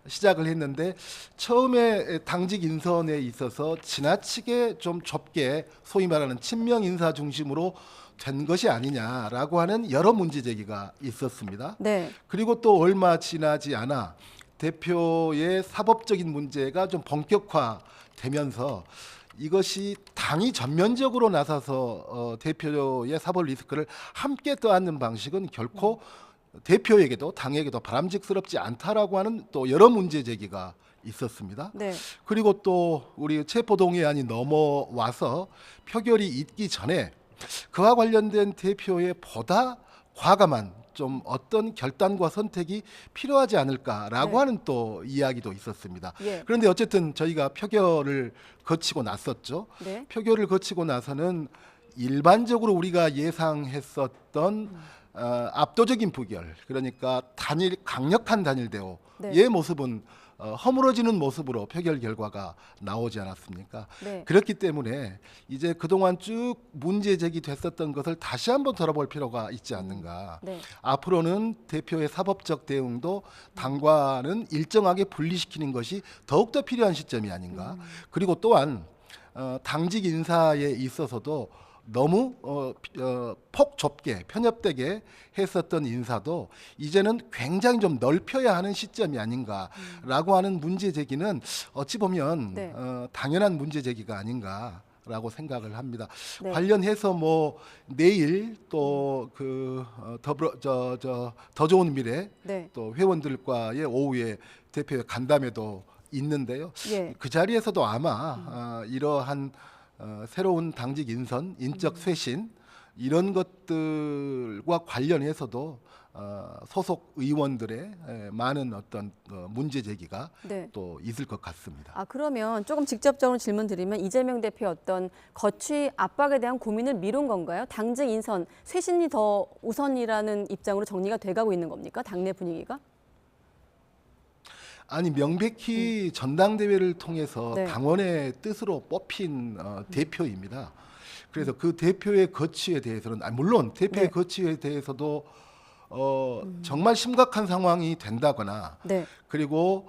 시작을 했는데 처음에 당직 인선에 있어서 지나치게 좀 좁게 소위 말하는 친명 인사 중심으로 된 것이 아니냐라고 하는 여러 문제 제기가 있었습니다. 네. 그리고 또 얼마 지나지 않아 대표의 사법적인 문제가 좀 본격화되면서 이것이 당이 전면적으로 나서서 대표의 사법 리스크를 함께 떠안는 방식은 결코 대표에게도 당에게도 바람직스럽지 않다라고 하는 또 여러 문제 제기가 있었습니다. 네. 그리고 또 우리 체포동의안이 넘어와서 표결이 있기 전에 그와 관련된 대표의 보다 과감한 좀 어떤 결단과 선택이 필요하지 않을까라고 네. 하는 또 이야기도 있었습니다. 예. 그런데 어쨌든 저희가 표결을 거치고 났었죠. 네. 표결을 거치고 나서는 일반적으로 우리가 예상했었던 압도적인 부결, 그러니까 강력한 단일 대우의 네. 모습은 허물어지는 모습으로 표결 결과가 나오지 않았습니까? 네. 그렇기 때문에 이제 그동안 쭉 문제 제기됐었던 것을 다시 한번 돌아볼 필요가 있지 않는가. 네. 앞으로는 대표의 사법적 대응도 당과는 일정하게 분리시키는 것이 더욱더 필요한 시점이 아닌가. 그리고 또한 당직 인사에 있어서도 너무 폭 좁게 편협되게 했었던 인사도 이제는 굉장히 좀 넓혀야 하는 시점이 아닌가라고 하는 문제 제기는 어찌 보면 네. 당연한 문제 제기가 아닌가라고 생각을 합니다. 네. 관련해서 뭐 내일 또 그 더 좋은 미래 네. 또 회원들과의 오후에 대표의 간담회도 있는데요. 예. 그 자리에서도 아마 이러한 새로운 당직 인선, 인적 쇄신 이런 것들과 관련해서도 소속 의원들의 많은 어떤 문제 제기가 네. 또 있을 것 같습니다. 아, 그러면 조금 직접적으로 질문 드리면 이재명 대표의 어떤 거취 압박에 대한 고민을 미룬 건가요? 당직 인선, 쇄신이 더 우선이라는 입장으로 정리가 돼가고 있는 겁니까? 당내 분위기가? 아니 명백히 전당대회를 통해서 네. 당원의 뜻으로 뽑힌 대표입니다. 그래서 그 대표의 거취에 대해서는 물론 대표의 네. 거취에 대해서도 정말 심각한 상황이 된다거나 네. 그리고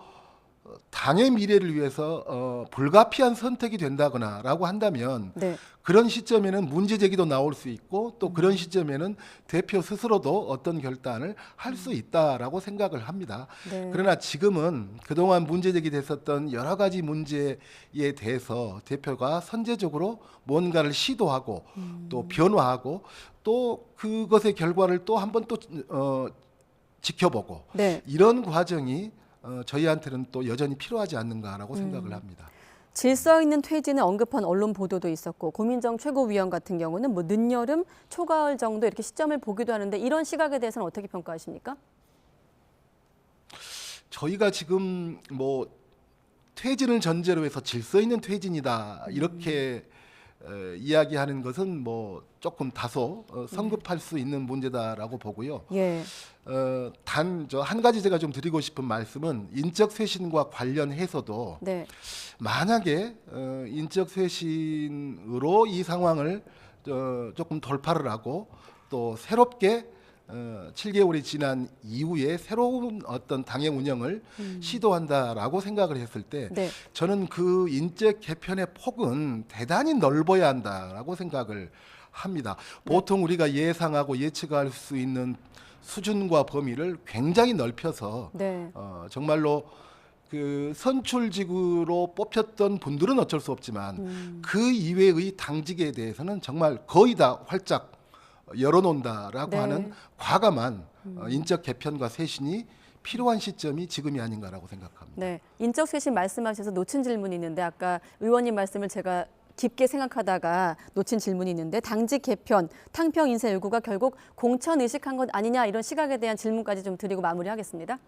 당의 미래를 위해서 불가피한 선택이 된다거나라고 한다면 네. 그런 시점에는 문제 제기도 나올 수 있고 또 그런 시점에는 대표 스스로도 어떤 결단을 할 수 있다라고 생각을 합니다. 네. 그러나 지금은 그동안 문제 제기됐었던 여러 가지 문제에 대해서 대표가 선제적으로 뭔가를 시도하고 또 변화하고 또 그것의 결과를 또 한번 또 지켜보고 네. 이런 과정이 저희한테는 또 여전히 필요하지 않는가라고 생각을 합니다. 질서 있는 퇴진을 언급한 언론 보도도 있었고 고민정 최고위원 같은 경우는 뭐 늦여름, 초가을 정도 이렇게 시점을 보기도 하는데 이런 시각에 대해서는 어떻게 평가하십니까? 저희가 지금 뭐 퇴진을 전제로 해서 질서 있는 퇴진이다 이렇게 이야기하는 것은 뭐 조금 다소 성급할 수 있는 문제다라고 보고요. 예. 단 저 한 가지 제가 좀 드리고 싶은 말씀은 인적 쇄신과 관련해서도 네. 만약에 인적 쇄신으로 이 상황을 조금 돌파를 하고 또 새롭게 7개월이 지난 이후에 새로운 어떤 당의 운영을 시도한다라고 생각을 했을 때 네. 저는 그 인적 개편의 폭은 대단히 넓어야 한다라고 생각을 합니다. 보통 우리가 예상하고 예측할 수 있는 수준과 범위를 굉장히 넓혀서 네. 정말로 그 선출직으로 뽑혔던 분들은 어쩔 수 없지만 그 이외의 당직에 대해서는 정말 거의 다 활짝 열어놓는다라고 네. 하는 과감한 인적 개편과 쇄신이 필요한 시점이 지금이 아닌가라고 생각합니다. 네. 인적 쇄신 말씀하셔서 놓친 질문이 있는데 아까 의원님 말씀을 제가 깊게 생각하다가 놓친 질문이 있는데 당직 개편, 탕평 인사 요구가 결국 공천 의식한 것 아니냐 이런 시각에 대한 질문까지 좀 드리고 마무리하겠습니다.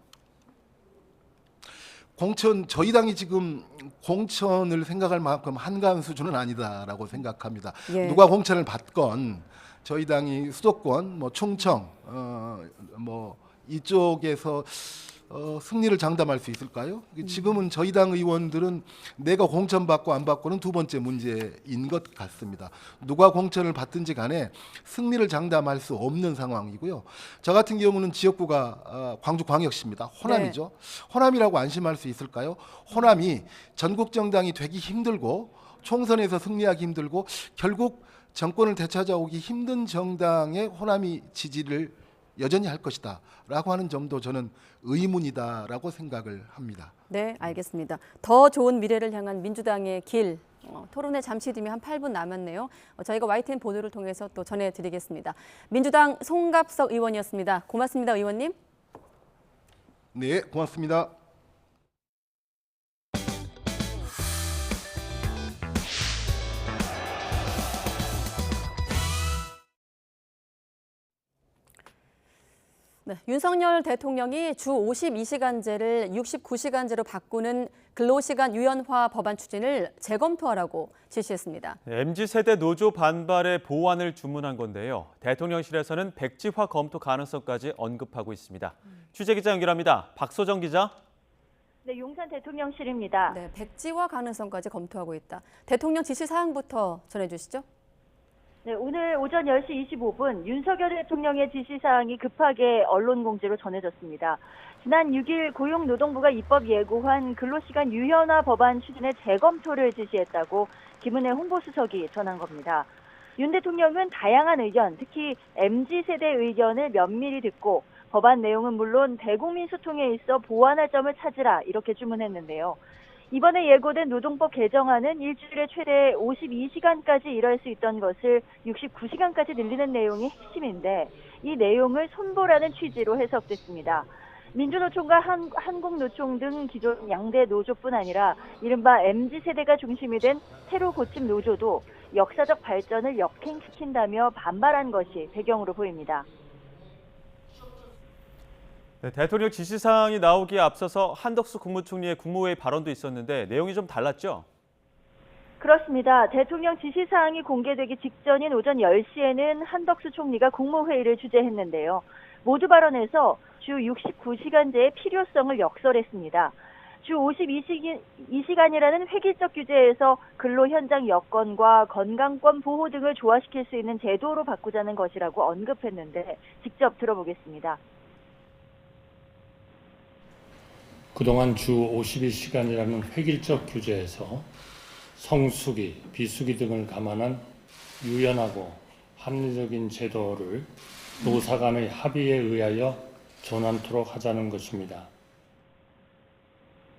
저희 당이 지금 공천을 생각할 만큼 한가한 수준은 아니다라고 생각합니다. 예. 누가 공천을 받건 저희 당이 수도권, 뭐 충청, 뭐 이쪽에서 승리를 장담할 수 있을까요? 지금은 저희 당 의원들은 내가 공천받고 안 받고는 두 번째 문제인 것 같습니다. 누가 공천을 받든지 간에 승리를 장담할 수 없는 상황이고요. 저 같은 경우는 지역구가 광주광역시입니다. 호남이죠. 네. 호남이라고 안심할 수 있을까요? 호남이 전국 정당이 되기 힘들고 총선에서 승리하기 힘들고 결국 정권을 되찾아오기 힘든 정당의 호남이 지지를 여전히 할 것이다 라고 하는 점도 저는 의문이다라고 생각을 합니다. 네, 알겠습니다. 더 좋은 미래를 향한 민주당의 길, 토론회 잠시 뒤면 한 8분 남았네요. 저희가 YTN 보도를 통해서 또 전해드리겠습니다. 민주당 송갑석 의원이었습니다. 고맙습니다, 의원님. 네, 고맙습니다. 네, 윤석열 대통령이 주 52시간제를 69시간제로 바꾸는 근로시간 유연화 법안 추진을 재검토하라고 지시했습니다. MZ세대 노조 반발에 보완을 주문한 건데요. 대통령실에서는 백지화 검토 가능성까지 언급하고 있습니다. 취재기자 연결합니다. 박소정 기자. 네, 용산 대통령실입니다. 네, 백지화 가능성까지 검토하고 있다. 대통령 지시 사항부터 전해주시죠. 네, 오늘 오전 10시 25분 윤석열 대통령의 지시사항이 급하게 언론 공지로 전해졌습니다. 지난 6일 고용노동부가 입법 예고한 근로시간 유연화 법안 추진의 재검토를 지시했다고 김은혜 홍보수석이 전한 겁니다. 윤 대통령은 다양한 의견, 특히 MZ세대 의견을 면밀히 듣고 법안 내용은 물론 대국민 소통에 있어 보완할 점을 찾으라 이렇게 주문했는데요. 이번에 예고된 노동법 개정안은 일주일에 최대 52시간까지 일할 수 있던 것을 69시간까지 늘리는 내용이 핵심인데 이 내용을 손보라는 취지로 해석됐습니다. 민주노총과 한국노총 등 기존 양대 노조뿐 아니라 이른바 MZ세대가 중심이 된 새로 고침 노조도 역사적 발전을 역행시킨다며 반발한 것이 배경으로 보입니다. 네, 대통령 지시사항이 나오기에 앞서서 한덕수 국무총리의 국무회의 발언도 있었는데 내용이 좀 달랐죠? 그렇습니다. 대통령 지시사항이 공개되기 직전인 오전 10시에는 한덕수 총리가 국무회의를 주재했는데요. 모두 발언에서 주 69시간제의 필요성을 역설했습니다. 주 52시간이라는 획일적 규제에서 근로 현장 여건과 건강권 보호 등을 조화시킬 수 있는 제도로 바꾸자는 것이라고 언급했는데 직접 들어보겠습니다. 그동안 주 52시간이라는 획일적 규제에서 성수기, 비수기 등을 감안한 유연하고 합리적인 제도를 노사 간의 합의에 의하여 전환토록 하자는 것입니다.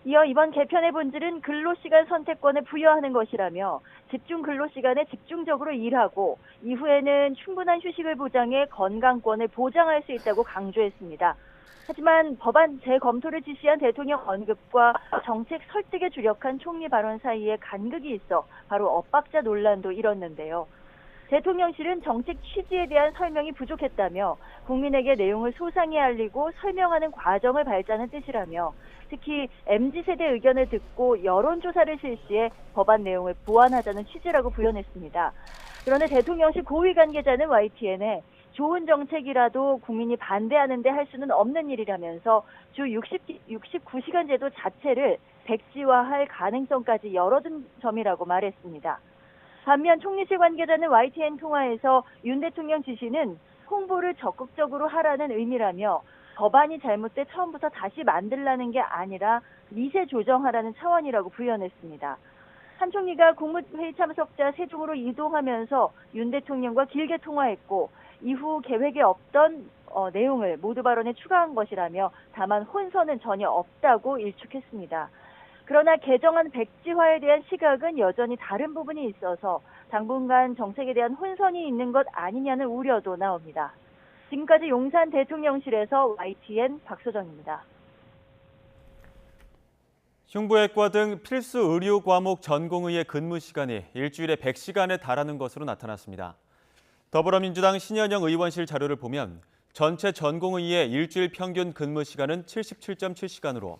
이어 이번 개편의 본질은 근로시간 선택권을 부여하는 것이라며 집중 근로시간에 집중적으로 일하고 이후에는 충분한 휴식을 보장해 건강권을 보장할 수 있다고 강조했습니다. 하지만 법안 재검토를 지시한 대통령 언급과 정책 설득에 주력한 총리 발언 사이에 간극이 있어 바로 엇박자 논란도 일었는데요. 대통령실은 정책 취지에 대한 설명이 부족했다며 국민에게 내용을 소상히 알리고 설명하는 과정을 밟자는 뜻이라며 특히 MZ세대 의견을 듣고 여론조사를 실시해 법안 내용을 보완하자는 취지라고 부연했습니다. 그런데 대통령실 고위 관계자는 YTN에 좋은 정책이라도 국민이 반대하는데 할 수는 없는 일이라면서 주 69시간 제도 자체를 백지화할 가능성까지 열어둔 점이라고 말했습니다. 반면 총리실 관계자는 YTN 통화에서 윤 대통령 지시는 홍보를 적극적으로 하라는 의미라며 법안이 잘못돼 처음부터 다시 만들라는 게 아니라 미세 조정하라는 차원이라고 부연했습니다. 한 총리가 국무회의 참석자 세종으로 이동하면서 윤 대통령과 길게 통화했고 이후 계획에 없던 내용을 모두 발언에 추가한 것이라며 다만 혼선은 전혀 없다고 일축했습니다. 그러나 개정안 백지화에 대한 시각은 여전히 다른 부분이 있어서 당분간 정책에 대한 혼선이 있는 것 아니냐는 우려도 나옵니다. 지금까지 용산 대통령실에서 YTN 박소정입니다. 흉부외과 등 필수 의료 과목 전공의의 근무 시간이 일주일에 100시간에 달하는 것으로 나타났습니다. 더불어민주당 신현영 의원실 자료를 보면 전체 전공의의 일주일 평균 근무 시간은 77.7시간으로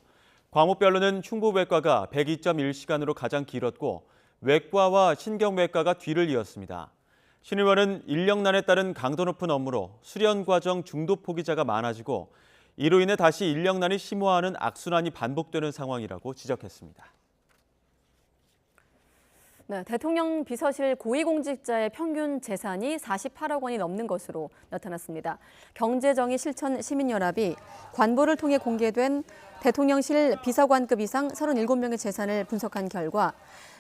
과목별로는 흉부외과가 102.1시간으로 가장 길었고 외과와 신경외과가 뒤를 이었습니다. 신 의원은 인력난에 따른 강도 높은 업무로 수련 과정 중도 포기자가 많아지고 이로 인해 다시 인력난이 심화하는 악순환이 반복되는 상황이라고 지적했습니다. 네, 대통령 비서실 고위공직자의 평균 재산이 48억 원이 넘는 것으로 나타났습니다. 경제정의실천시민연합이 관보를 통해 공개된 대통령실 비서관급 이상 37명의 재산을 분석한 결과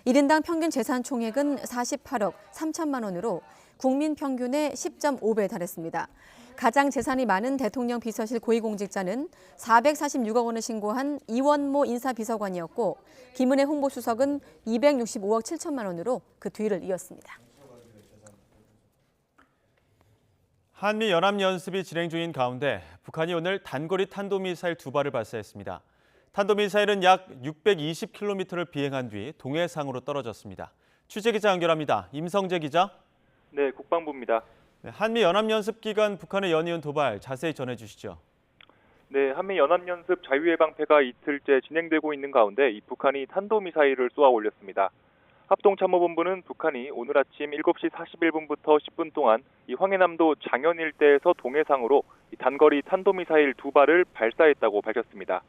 1인당 평균 재산 총액은 48억 3천만 원으로 국민 평균의 10.5배에 달했습니다. 가장 재산이 많은 대통령 비서실 고위공직자는 446억 원을 신고한 이원모 인사비서관이었고 김은혜 홍보수석은 265억 7천만 원으로 그 뒤를 이었습니다. 한미 연합연습이 진행 중인 가운데 북한이 오늘 단거리 탄도미사일 2발을 발사했습니다. 탄도미사일은 약 620km를 비행한 뒤 동해상으로 떨어졌습니다. 취재기자 연결합니다. 임성재 기자. 네, 국방부입니다. 한미 연합연습 기간 북한의 연이은 도발 자세히 전해주시죠. 네, 한미 연합연습 자유예방패가 이틀째 진행되고 있는 가운데 이 북한이 탄도미사일을 쏘아 올렸습니다. 합동참모본부는 북한이 오늘 아침 7시 41분부터 10분 동안 이 황해남도 장현 일대에서 동해상으로 이 단거리 탄도미사일 2발을 발사했다고 밝혔습니다.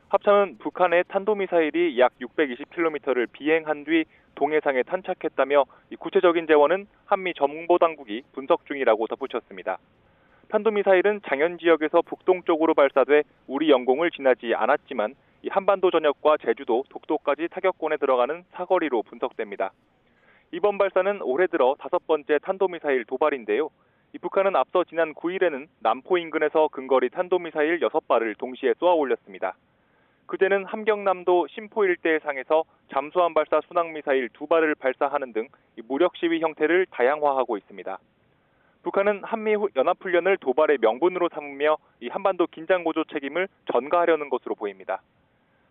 합참은 북한의 탄도미사일이 약 620km를 비행한 뒤 동해상에 탄착했다며 이 구체적인 재원은 한미 정보당국이 분석 중이라고 덧붙였습니다. 탄도미사일은 장현 지역에서 북동쪽으로 발사돼 우리 영공을 지나지 않았지만 이 한반도 전역과 제주도, 독도까지 타격권에 들어가는 사거리로 분석됩니다. 이번 발사는 올해 들어 5번째 탄도미사일 도발인데요. 이 북한은 앞서 지난 9일에는 남포 인근에서 근거리 탄도미사일 6발을 동시에 쏘아 올렸습니다. 그제는 함경남도 심포 일대 해상에서 잠수함 발사 순항미사일 2발을 발사하는 등 무력 시위 형태를 다양화하고 있습니다. 북한은 한미 연합훈련을 도발의 명분으로 삼으며 이 한반도 긴장 고조 책임을 전가하려는 것으로 보입니다.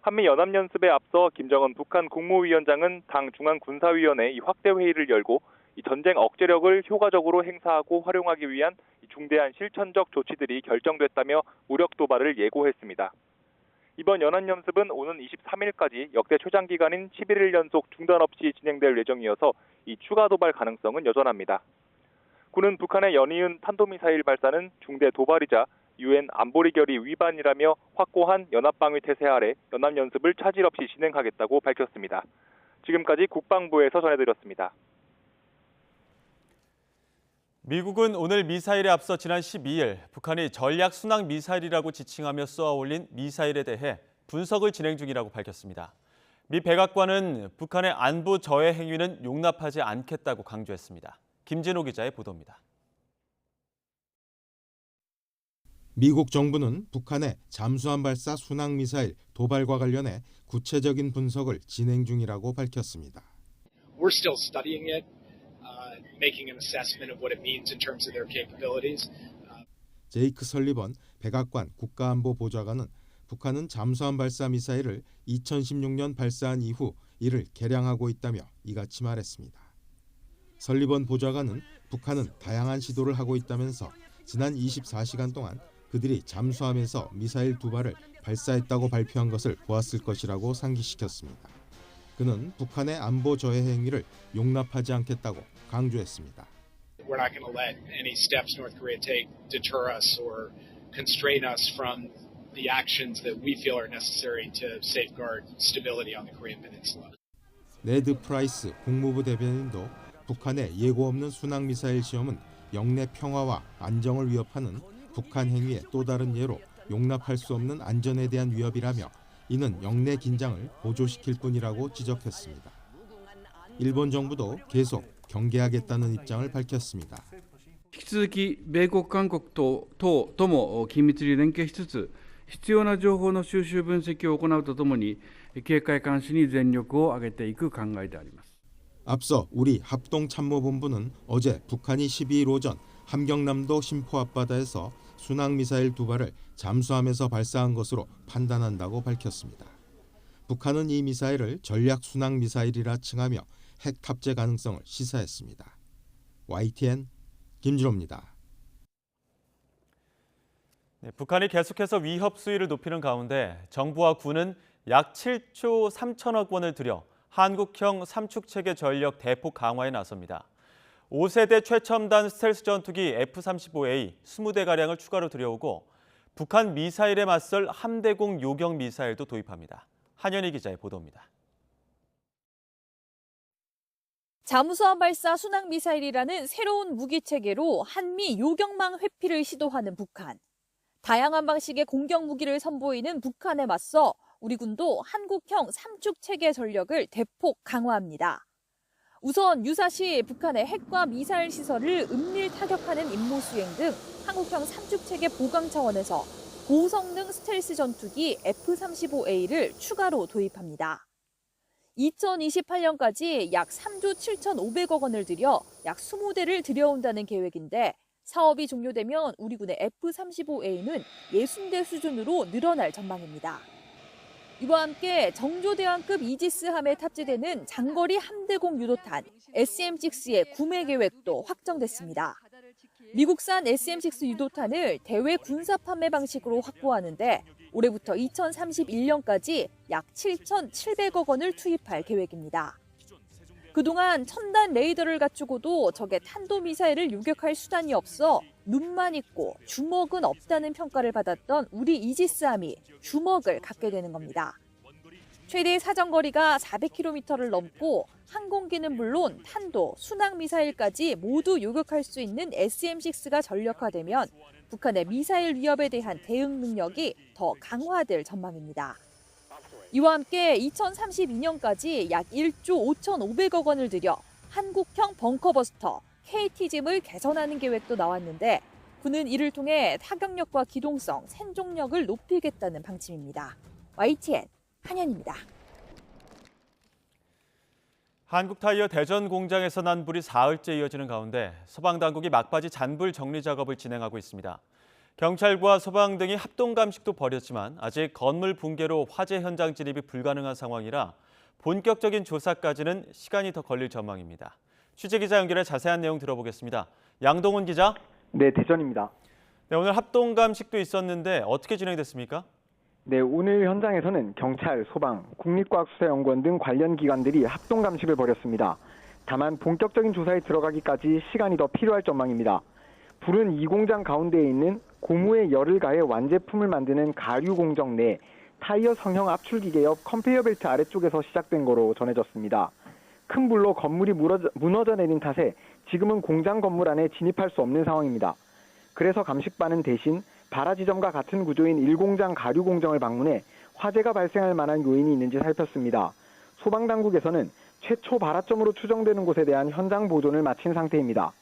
한미 연합연습에 앞서 김정은 북한 국무위원장은 당 중앙군사위원회 확대 회의를 열고 이 전쟁 억제력을 효과적으로 행사하고 활용하기 위한 중대한 실천적 조치들이 결정됐다며 무력 도발을 예고했습니다. 이번 연합연습은 오는 23일까지 역대 최장 기간인 11일 연속 중단 없이 진행될 예정이어서 이 추가 도발 가능성은 여전합니다. 군은 북한의 연이은 탄도미사일 발사는 중대 도발이자 UN 안보리 결의 위반이라며 확고한 연합방위 태세 아래 연합연습을 차질 없이 진행하겠다고 밝혔습니다. 지금까지 국방부에서 전해드렸습니다. 미국은 오늘 미사일에 앞서 지난 12일 북한이 전략 순항 미사일이라고 지칭하며 쏘아 올린 미사일에 대해 분석을 진행 중이라고 밝혔습니다. 미 백악관은 북한의 안보 저해 행위는 용납하지 않겠다고 강조했습니다. 김진호 기자의 보도입니다. 미국 정부는 북한의 잠수함 발사 순항미사일 도발과 관련해 구체적인 분석을 진행 중이라고 밝혔습니다. We're still studying it, making an assessment of what it means in terms of their capabilities. 제이크 설리번 백악관 국가안보보좌관은 북한은 잠수함 발사 미사일을 2016년 발사한 이후 이를 개량하고 있다며 이같이 말했습니다. 설리번 보좌관은 북한은 다양한 시도를 하고 있다면서 지난 24시간 동안 그들이 잠수함에서 미사일 2발을 발사했다고 발표한 것을 보았을 것이라고 상기시켰습니다. 그는 북한의 안보 저해 행위를 용납하지 않겠다고 강조했습니다. We're not going to let any steps North Korea take deter us or constrain us from the actions that we feel are necessary to safeguard stability on the Korean Peninsula. 네드 프라이스 국무부 대변인도 북한의 예고 없는 순항미사일 시험은 영내 평화와 안정을 위협하는 북한 행위의 또 다른 예로 용납할 수 없는 안전에 대한 위협이라며 이는 영내 긴장을 고조시킬 뿐이라고 지적했습니다. 일본 정부도 계속 경계하겠다는 입장을 밝혔습니다. 引き続き米国韓国等とも緊密に連携しつつ必要な情報の収集分析を行うとともに警戒監視に全力を挙げていく考えであります。 앞서 우리 합동참모본부는 어제 북한이 12일 오전 함경남도 심포 앞바다에서 순항미사일 2발을 잠수함에서 발사한 것으로 판단한다고 밝혔습니다. 북한은 이 미사일을 전략 순항미사일이라 칭하며 핵 탑재 가능성을 시사했습니다. YTN 김진호입니다. 네, 북한이 계속해서 위협 수위를 높이는 가운데 정부와 군은 약 7조 3천억 원을 들여 한국형 삼축체계 전력 대폭 강화에 나섭니다. 5세대 최첨단 스텔스 전투기 F-35A 20대가량을 추가로 들여오고 북한 미사일에 맞설 함대공 요격 미사일도 도입합니다. 한현희 기자의 보도입니다. 잠수함 발사 순항미사일이라는 새로운 무기체계로 한미 요격망 회피를 시도하는 북한. 다양한 방식의 공격 무기를 선보이는 북한에 맞서 우리 군도 한국형 삼축체계 전력을 대폭 강화합니다. 우선 유사시 북한의 핵과 미사일 시설을 은밀 타격하는 임무 수행 등 한국형 삼축체계 보강 차원에서 고성능 스텔스 전투기 F-35A를 추가로 도입합니다. 2028년까지 약 3조 7,500억 원을 들여 약 20대를 들여온다는 계획인데 사업이 종료되면 우리 군의 F-35A는 60대 수준으로 늘어날 전망입니다. 이와 함께 정조대왕급 이지스함에 탑재되는 장거리 함대공 유도탄 SM-6의 구매 계획도 확정됐습니다. 미국산 SM-6 유도탄을 대외 군사 판매 방식으로 확보하는데 올해부터 2031년까지 약 7,700억 원을 투입할 계획입니다. 그동안 첨단 레이더를 갖추고도 적의 탄도미사일을 요격할 수단이 없어 눈만 있고 주먹은 없다는 평가를 받았던 우리 이지스함이 주먹을 갖게 되는 겁니다. 최대 사정거리가 400km를 넘고 항공기는 물론 탄도, 순항미사일까지 모두 요격할 수 있는 SM-6가 전력화되면 북한의 미사일 위협에 대한 대응 능력이 더 강화될 전망입니다. 이와 함께 2032년까지 약 1조 5,500억 원을 들여 한국형 벙커버스터 KT짐을 개선하는 계획도 나왔는데 군은 이를 통해 타격력과 기동성, 생존력을 높이겠다는 방침입니다. YTN 한현입니다. 한국타이어 대전 공장에서 난 불이 사흘째 이어지는 가운데 소방당국이 막바지 잔불 정리 작업을 진행하고 있습니다. 경찰과 소방 등이 합동 감식도 벌였지만 아직 건물 붕괴로 화재 현장 진입이 불가능한 상황이라 본격적인 조사까지는 시간이 더 걸릴 전망입니다. 취재기자 연결해 자세한 내용 들어보겠습니다. 양동훈 기자. 네, 대전입니다. 네, 오늘 합동 감식도 있었는데 어떻게 진행됐습니까? 네, 오늘 현장에서는 경찰, 소방, 국립과학수사연구원 등 관련 기관들이 합동 감식을 벌였습니다. 다만 본격적인 조사에 들어가기까지 시간이 더 필요할 전망입니다. 불은 이 공장 가운데에 있는 고무에 열을 가해 완제품을 만드는 가류 공정 내 타이어 성형 압출기계 옆 컨베이어 벨트 아래쪽에서 시작된 거로 전해졌습니다. 큰 불로 건물이 무너져 내린 탓에 지금은 공장 건물 안에 진입할 수 없는 상황입니다. 그래서 감식반은 대신 발화 지점과 같은 구조인 1공장 가류 공정을 방문해 화재가 발생할 만한 요인이 있는지 살폈습니다. 소방당국에서는 최초 발화점으로 추정되는 곳에 대한 현장 보존을 마친 상태입니다.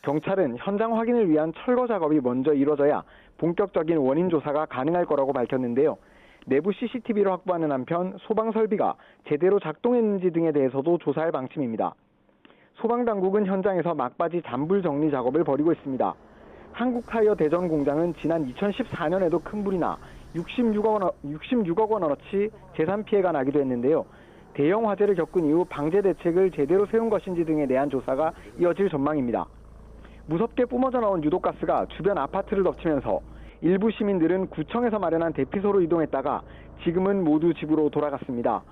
경찰은 현장 확인을 위한 철거 작업이 먼저 이뤄져야 본격적인 원인 조사가 가능할 거라고 밝혔는데요. 내부 CCTV를 확보하는 한편 소방 설비가 제대로 작동했는지 등에 대해서도 조사할 방침입니다. 소방당국은 현장에서 막바지 잔불 정리 작업을 벌이고 있습니다. 한국타이어 대전 공장은 지난 2014년에도 큰 불이 나 66억 원어치 재산 피해가 나기도 했는데요. 대형 화재를 겪은 이후 방제 대책을 제대로 세운 것인지 등에 대한 조사가 이어질 전망입니다. 무섭게 뿜어져 나온 유독가스가 주변 아파트를 덮치면서 일부 시민들은 구청에서 마련한 대피소로 이동했다가 지금은 모두 집으로 돌아갔습니다.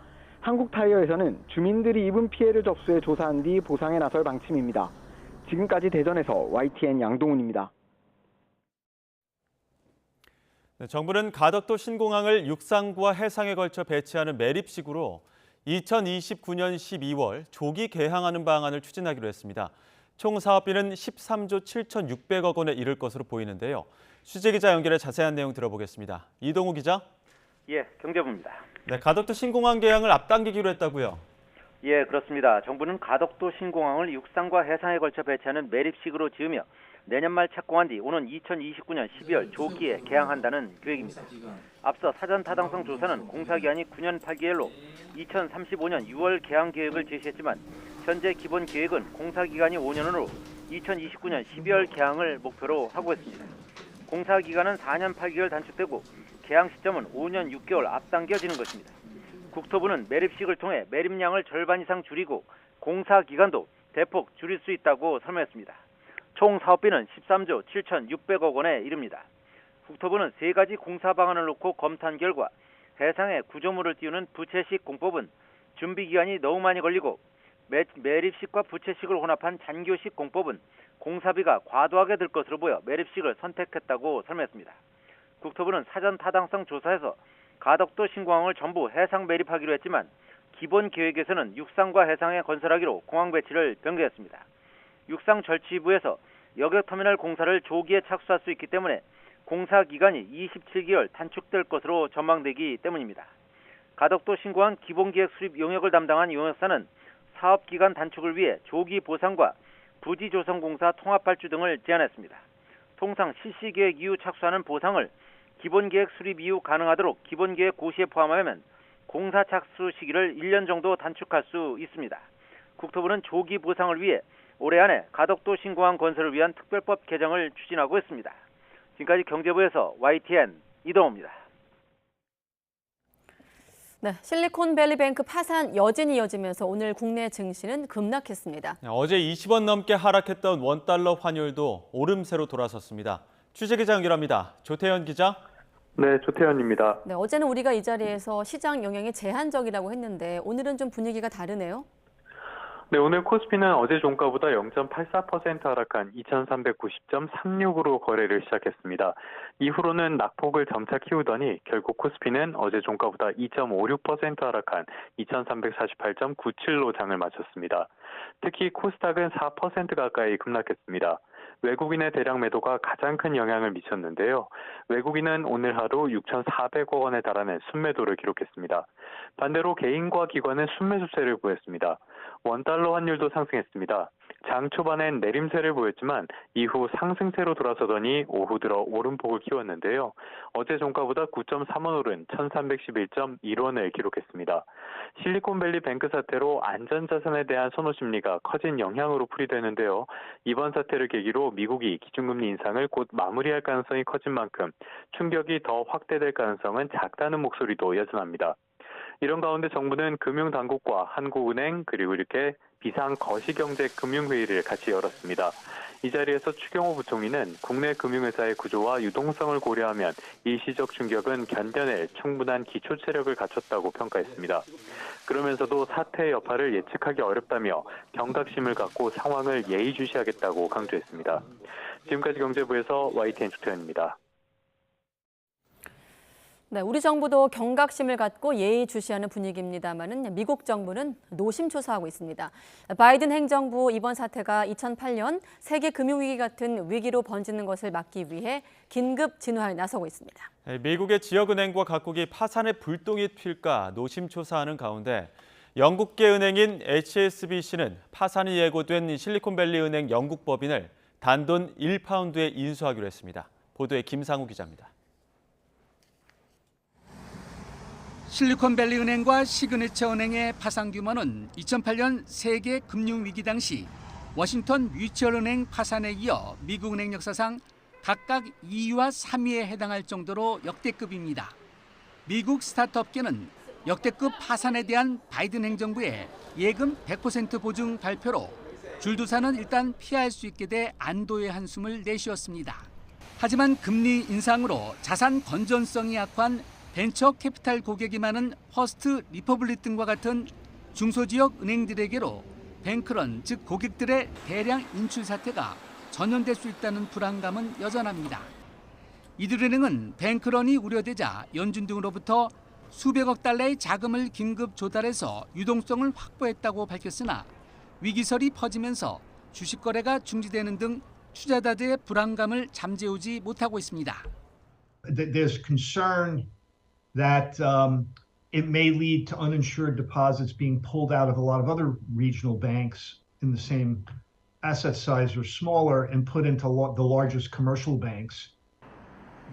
한국타이어에서는 주민들이 입은 피해를 접수해 조사한 뒤 보상에 나설 방침입니다. 지금까지 대전에서 YTN 양동훈입니다. 네, 정부는 가덕도 신공항을 육상부와 해상에 걸쳐 배치하는 매립식으로 2029년 12월 조기 개항하는 방안을 추진하기로 했습니다. 총 사업비는 13조 7,600억 원에 이를 것으로 보이는데요. 취재기자 연결해 자세한 내용 들어보겠습니다. 이동우 기자. 예, 경제부입니다. 네, 가덕도 신공항 개항을 앞당기기로 했다고요? 예, 그렇습니다. 정부는 가덕도 신공항을 육상과 해상에 걸쳐 배치하는 매립식으로 지으며 내년 말 착공한 뒤 오는 2029년 12월 조기에 개항한다는 계획입니다. 앞서 사전 타당성 조사는 공사 기한이 9년 8개월로 2035년 6월 개항 계획을 제시했지만 현재 기본 계획은 공사 기간이 5년으로 2029년 12월 개항을 목표로 하고 있습니다. 공사 기간은 4년 8개월 단축되고 개항 시점은 5년 6개월 앞당겨지는 것입니다. 국토부는 매립식을 통해 매립량을 절반 이상 줄이고 공사 기간도 대폭 줄일 수 있다고 설명했습니다. 총 사업비는 13조 7,600억 원에 이릅니다. 국토부는 3가지 공사 방안을 놓고 검토한 결과 해상에 구조물을 띄우는 부채식 공법은 준비 기간이 너무 많이 걸리고 매립식과 부채식을 혼합한 잔교식 공법은 공사비가 과도하게 들 것으로 보여 매립식을 선택했다고 설명했습니다. 국토부는 사전 타당성 조사에서 가덕도 신공항을 전부 해상 매립하기로 했지만 기본 계획에서는 육상과 해상에 건설하기로 공항 배치를 변경했습니다. 육상 절취부에서 여객터미널 공사를 조기에 착수할 수 있기 때문에 공사 기간이 27개월 단축될 것으로 전망되기 때문입니다. 가덕도 신공항 기본기획 수립 용역을 담당한 용역사는 사업 기간 단축을 위해 조기 보상과 부지 조성 공사 통합 발주 등을 제안했습니다. 통상 실시계획 이후 착수하는 보상을 기본계획 수립 이후 가능하도록 기본계획 고시에 포함하면 공사 착수 시기를 1년 정도 단축할 수 있습니다. 국토부는 조기 보상을 위해 올해 안에 가덕도 신공항 건설을 위한 특별법 개정을 추진하고 있습니다. 지금까지 경제부에서 YTN 이동호입니다. 네, 실리콘밸리뱅크 파산 여진이 이어지면서 오늘 국내 증시는 급락했습니다. 어제 20원 넘게 하락했던 원달러 환율도 오름세로 돌아섰습니다. 취재기자 연결합니다. 조태현 기자. 네, 조태현입니다. 네, 어제는 우리가 이 자리에서 시장 영향이 제한적이라고 했는데 오늘은 좀 분위기가 다르네요. 네, 오늘 코스피는 어제 종가보다 0.84% 하락한 2390.36으로 거래를 시작했습니다. 이후로는 낙폭을 점차 키우더니 결국 코스피는 어제 종가보다 2.56% 하락한 2348.97로 장을 마쳤습니다. 특히 코스닥은 4% 가까이 급락했습니다. 외국인의 대량 매도가 가장 큰 영향을 미쳤는데요. 외국인은 오늘 하루 6,400억 원에 달하는 순매도를 기록했습니다. 반대로 개인과 기관은 순매수세를 보였습니다. 원달러 환율도 상승했습니다. 장 초반엔 내림세를 보였지만 이후 상승세로 돌아서더니 오후 들어 오름폭을 키웠는데요. 어제 종가보다 9.3원 오른 1311.1원을 기록했습니다. 실리콘밸리 뱅크 사태로 안전자산에 대한 선호 심리가 커진 영향으로 풀이되는데요. 이번 사태를 계기로 미국이 기준금리 인상을 곧 마무리할 가능성이 커진 만큼 충격이 더 확대될 가능성은 작다는 목소리도 여전합니다. 이런 가운데 정부는 금융당국과 한국은행 그리고 이렇게 비상거시경제금융회의를 같이 열었습니다. 이 자리에서 추경호 부총리는 국내 금융회사의 구조와 유동성을 고려하면 일시적 충격은 견뎌낼 충분한 기초체력을 갖췄다고 평가했습니다. 그러면서도 사태의 여파를 예측하기 어렵다며 경각심을 갖고 상황을 예의주시하겠다고 강조했습니다. 지금까지 경제부에서 YTN 조태현입니다. 네, 우리 정부도 경각심을 갖고 예의주시하는 분위기입니다만은 미국 정부는 노심초사하고 있습니다. 바이든 행정부 이번 사태가 2008년 세계 금융위기 같은 위기로 번지는 것을 막기 위해 긴급 진화에 나서고 있습니다. 미국의 지역은행과 각국이 파산의 불똥이 튈까 노심초사하는 가운데 영국계 은행인 HSBC는 파산이 예고된 실리콘밸리 은행 영국 법인을 단돈 1파운드에 인수하기로 했습니다. 보도에 김상우 기자입니다. 실리콘밸리 은행과 시그니처 은행의 파산 규모는 2008년 세계 금융위기 당시 워싱턴 뮤추얼 은행 파산에 이어 미국 은행 역사상 각각 2위와 3위에 해당할 정도로 역대급입니다. 미국 스타트업계는 역대급 파산에 대한 바이든 행정부의 예금 100% 보증 발표로 줄도사는 일단 피할 수 있게 돼 안도의 한숨을 내쉬었습니다. 하지만 금리 인상으로 자산 건전성이 약한 벤처 캐피탈 고객이 많은 퍼스트 리퍼블릭 등과 같은 중소지역 은행들에게로 뱅크런, 즉 고객들의 대량 인출 사태가 전염될 수 있다는 불안감은 여전합니다. 이들은행은 뱅크런이 우려되자 연준 등으로부터 수백억 달러의 자금을 긴급 조달해서 유동성을 확보했다고 밝혔으나 위기설이 퍼지면서 주식 거래가 중지되는 등 투자자들의 불안감을 잠재우지 못하고 있습니다. There's concern that it may lead to uninsured deposits being pulled out of a lot of other regional banks in the same asset size or smaller and put into the largest commercial banks.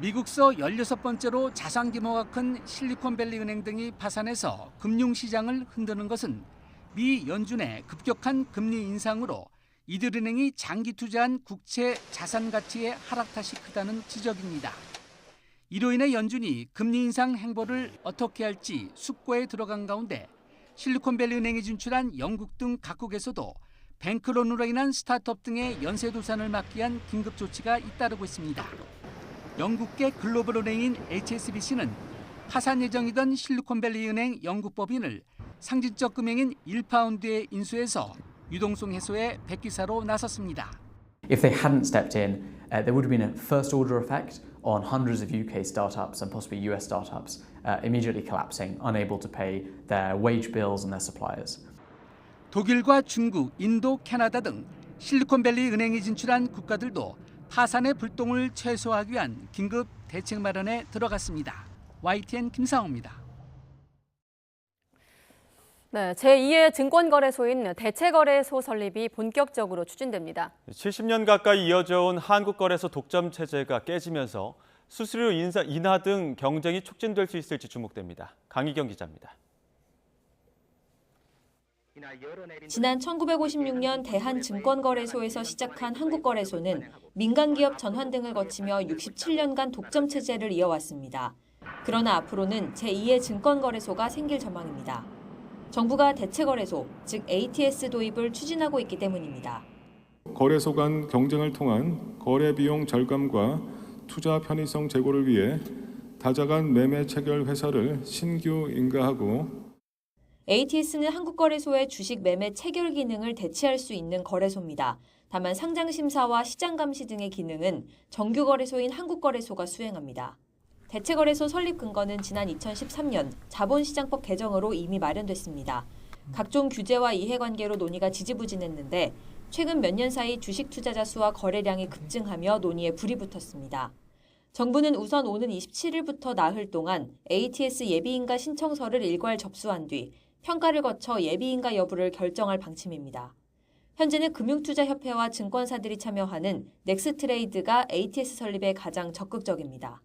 미국서 16번째로 자산 규모가 큰 실리콘밸리 은행 등이 파산해서 금융시장을 흔드는 것은 미 연준의 급격한 금리 인상으로 이들 은행이 장기 투자한 국채 자산 가치의 하락 탓이 크다는 지적입니다. 이로 인해 연준이 금리 인상 행보를 어떻게 할지 숙고에 들어간 가운데 실리콘밸리 은행이 진출한 영국 등 각국에서도 뱅크런으로 인한 스타트업 등의 연쇄 도산을 막기 위한 긴급 조치가 잇따르고 있습니다. 영국계 글로벌 은행인 HSBC는 파산 예정이던 실리콘밸리 은행 영국 법인을 상징적 금액인 1파운드에 인수해서 유동성 해소에 백기사로 나섰습니다. If they hadn't stepped in, there would have been a first order effect on hundreds of UK startups and possibly US startups immediately collapsing, unable to pay their wage bills and their suppliers. 독일과 중국, 인도, 캐나다 등 실리콘밸리 은행이 진출한 국가들도 파산의 불똥을 최소화하기 위한 긴급 대책 마련에 들어갔습니다. YTN 김상호입니다. 네, 제2의 증권거래소인 대체거래소 설립이 본격적으로 추진됩니다. 70년 가까이 이어져온 한국거래소 독점 체제가 깨지면서 수수료 인하 등 경쟁이 촉진될 수 있을지 주목됩니다. 강희경 기자입니다. 지난 1956년 대한증권거래소에서 시작한 한국거래소는 민간기업 전환 등을 거치며 67년간 독점 체제를 이어왔습니다. 그러나 앞으로는 제2의 증권거래소가 생길 전망입니다. 정부가 대체거래소, 즉 ATS 도입을 추진하고 있기 때문입니다. 거래소 간 경쟁을 통한 거래 비용 절감과 투자 편의성 제고를 위해 다자간 매매 체결 회사를 신규 인가하고 ATS는 한국거래소의 주식 매매 체결 기능을 대체할 수 있는 거래소입니다. 다만 상장심사와 시장 감시 등의 기능은 정규거래소인 한국거래소가 수행합니다. 대체거래소 설립 근거는 지난 2013년 자본시장법 개정으로 이미 마련됐습니다. 각종 규제와 이해관계로 논의가 지지부진했는데 최근 몇 년 사이 주식 투자자 수와 거래량이 급증하며 논의에 불이 붙었습니다. 정부는 우선 오는 27일부터 나흘 동안 ATS 예비인가 신청서를 일괄 접수한 뒤 평가를 거쳐 예비인가 여부를 결정할 방침입니다. 현재는 금융투자협회와 증권사들이 참여하는 넥스트레이드가 ATS 설립에 가장 적극적입니다.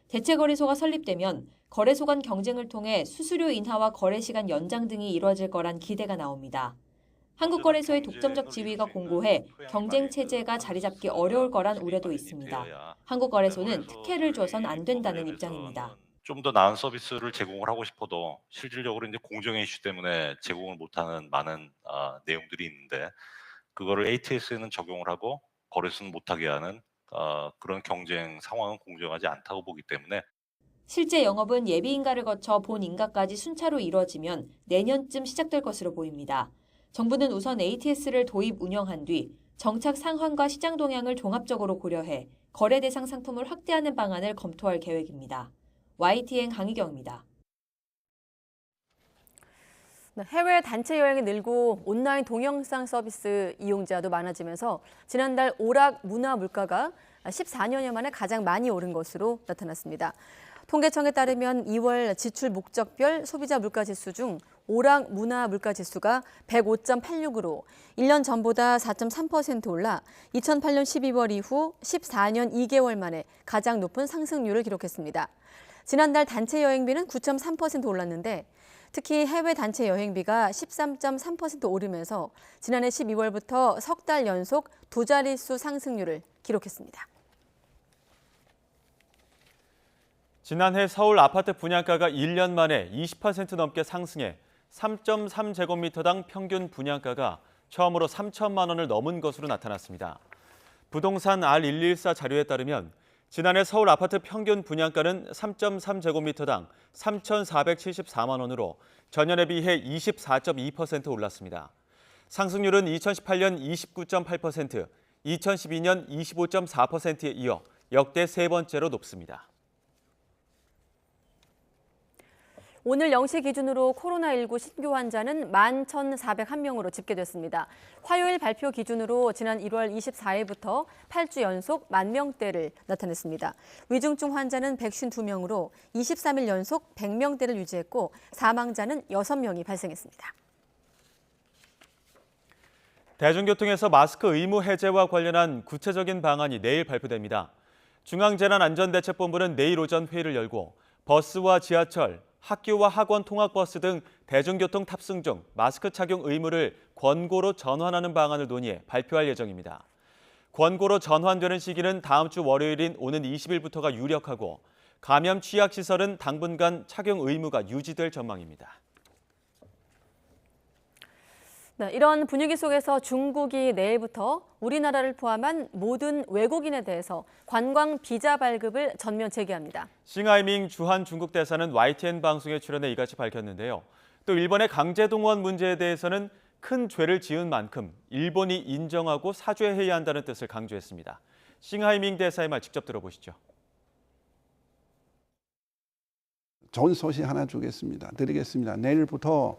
대체거래소가 설립되면 거래소 간 경쟁을 통해 수수료 인하와 거래시간 연장 등이 이루어질 거란 기대가 나옵니다. 한국거래소의 독점적 지위가 공고해 경쟁 체제가 자리 잡기 어려울 거란 우려도 있습니다. 한국거래소는 특혜를 줘선 안 된다는 입장입니다. 좀 더 나은 서비스를 제공을 하고 싶어도 실질적으로 이제 공정의 이슈 때문에 제공을 못하는 많은 내용들이 있는데 그거를 ATS에는 적용을 하고 거래소는 못하게 하는 그런 경쟁 상황은 공정하지 않다고 보기 때문에 실제 영업은 예비인가를 거쳐 본인가까지 순차로 이루어지면 내년쯤 시작될 것으로 보입니다. 정부는 우선 ATS를 도입 운영한 뒤 정착 상황과 시장 동향을 종합적으로 고려해 거래 대상 상품을 확대하는 방안을 검토할 계획입니다. YTN 강희경입니다. 해외 단체 여행이 늘고 온라인 동영상 서비스 이용자도 많아지면서 지난달 오락 문화 물가가 14년여 만에 가장 많이 오른 것으로 나타났습니다. 통계청에 따르면 2월 지출 목적별 소비자 물가지수 중 오락 문화 물가지수가 105.86으로 1년 전보다 4.3% 올라 2008년 12월 이후 14년 2개월 만에 가장 높은 상승률을 기록했습니다. 지난달 단체 여행비는 9.3% 올랐는데 특히 해외 단체 여행비가 13.3% 오르면서 지난해 12월부터 석 달 연속 두 자릿수 상승률을 기록했습니다. 지난해 서울 아파트 분양가가 1년 만에 20% 넘게 상승해 3.3제곱미터당 평균 분양가가 처음으로 3천만 원을 넘은 것으로 나타났습니다. 부동산 R114 자료에 따르면 지난해 서울 아파트 평균 분양가는 3.3제곱미터당 3,474만 원으로 전년에 비해 24.2% 올랐습니다. 상승률은 2018년 29.8%, 2012년 25.4%에 이어 역대 세 번째로 높습니다. 오늘 0시 기준으로 코로나19 신규 환자는 11,401명으로 집계됐습니다. 화요일 발표 기준으로 지난 1월 24일부터 8주 연속 10,000명대를 나타냈습니다. 위중증 환자는 152명으로 23일 연속 100명대를 유지했고 사망자는 6명이 발생했습니다. 대중교통에서 마스크 의무 해제와 관련한 구체적인 방안이 내일 발표됩니다. 중앙재난안전대책본부는 내일 오전 회의를 열고 버스와 지하철, 학교와 학원 통학버스 등 대중교통 탑승 중 마스크 착용 의무를 권고로 전환하는 방안을 논의해 발표할 예정입니다. 권고로 전환되는 시기는 다음 주 월요일인 오는 20일부터가 유력하고 감염 취약시설은 당분간 착용 의무가 유지될 전망입니다. 네, 이런 분위기 속에서 중국이 내일부터 우리나라를 포함한 모든 외국인에 대해서 관광 비자 발급을 전면 재개합니다. 싱하이밍 주한 중국 대사는 YTN 방송에 출연해 이같이 밝혔는데요. 또 일본의 강제 동원 문제에 대해서는 큰 죄를 지은 만큼 일본이 인정하고 사죄해야 한다는 뜻을 강조했습니다. 싱하이밍 대사의 말 직접 들어보시죠. 좋은 소식 하나 드리겠습니다. 내일부터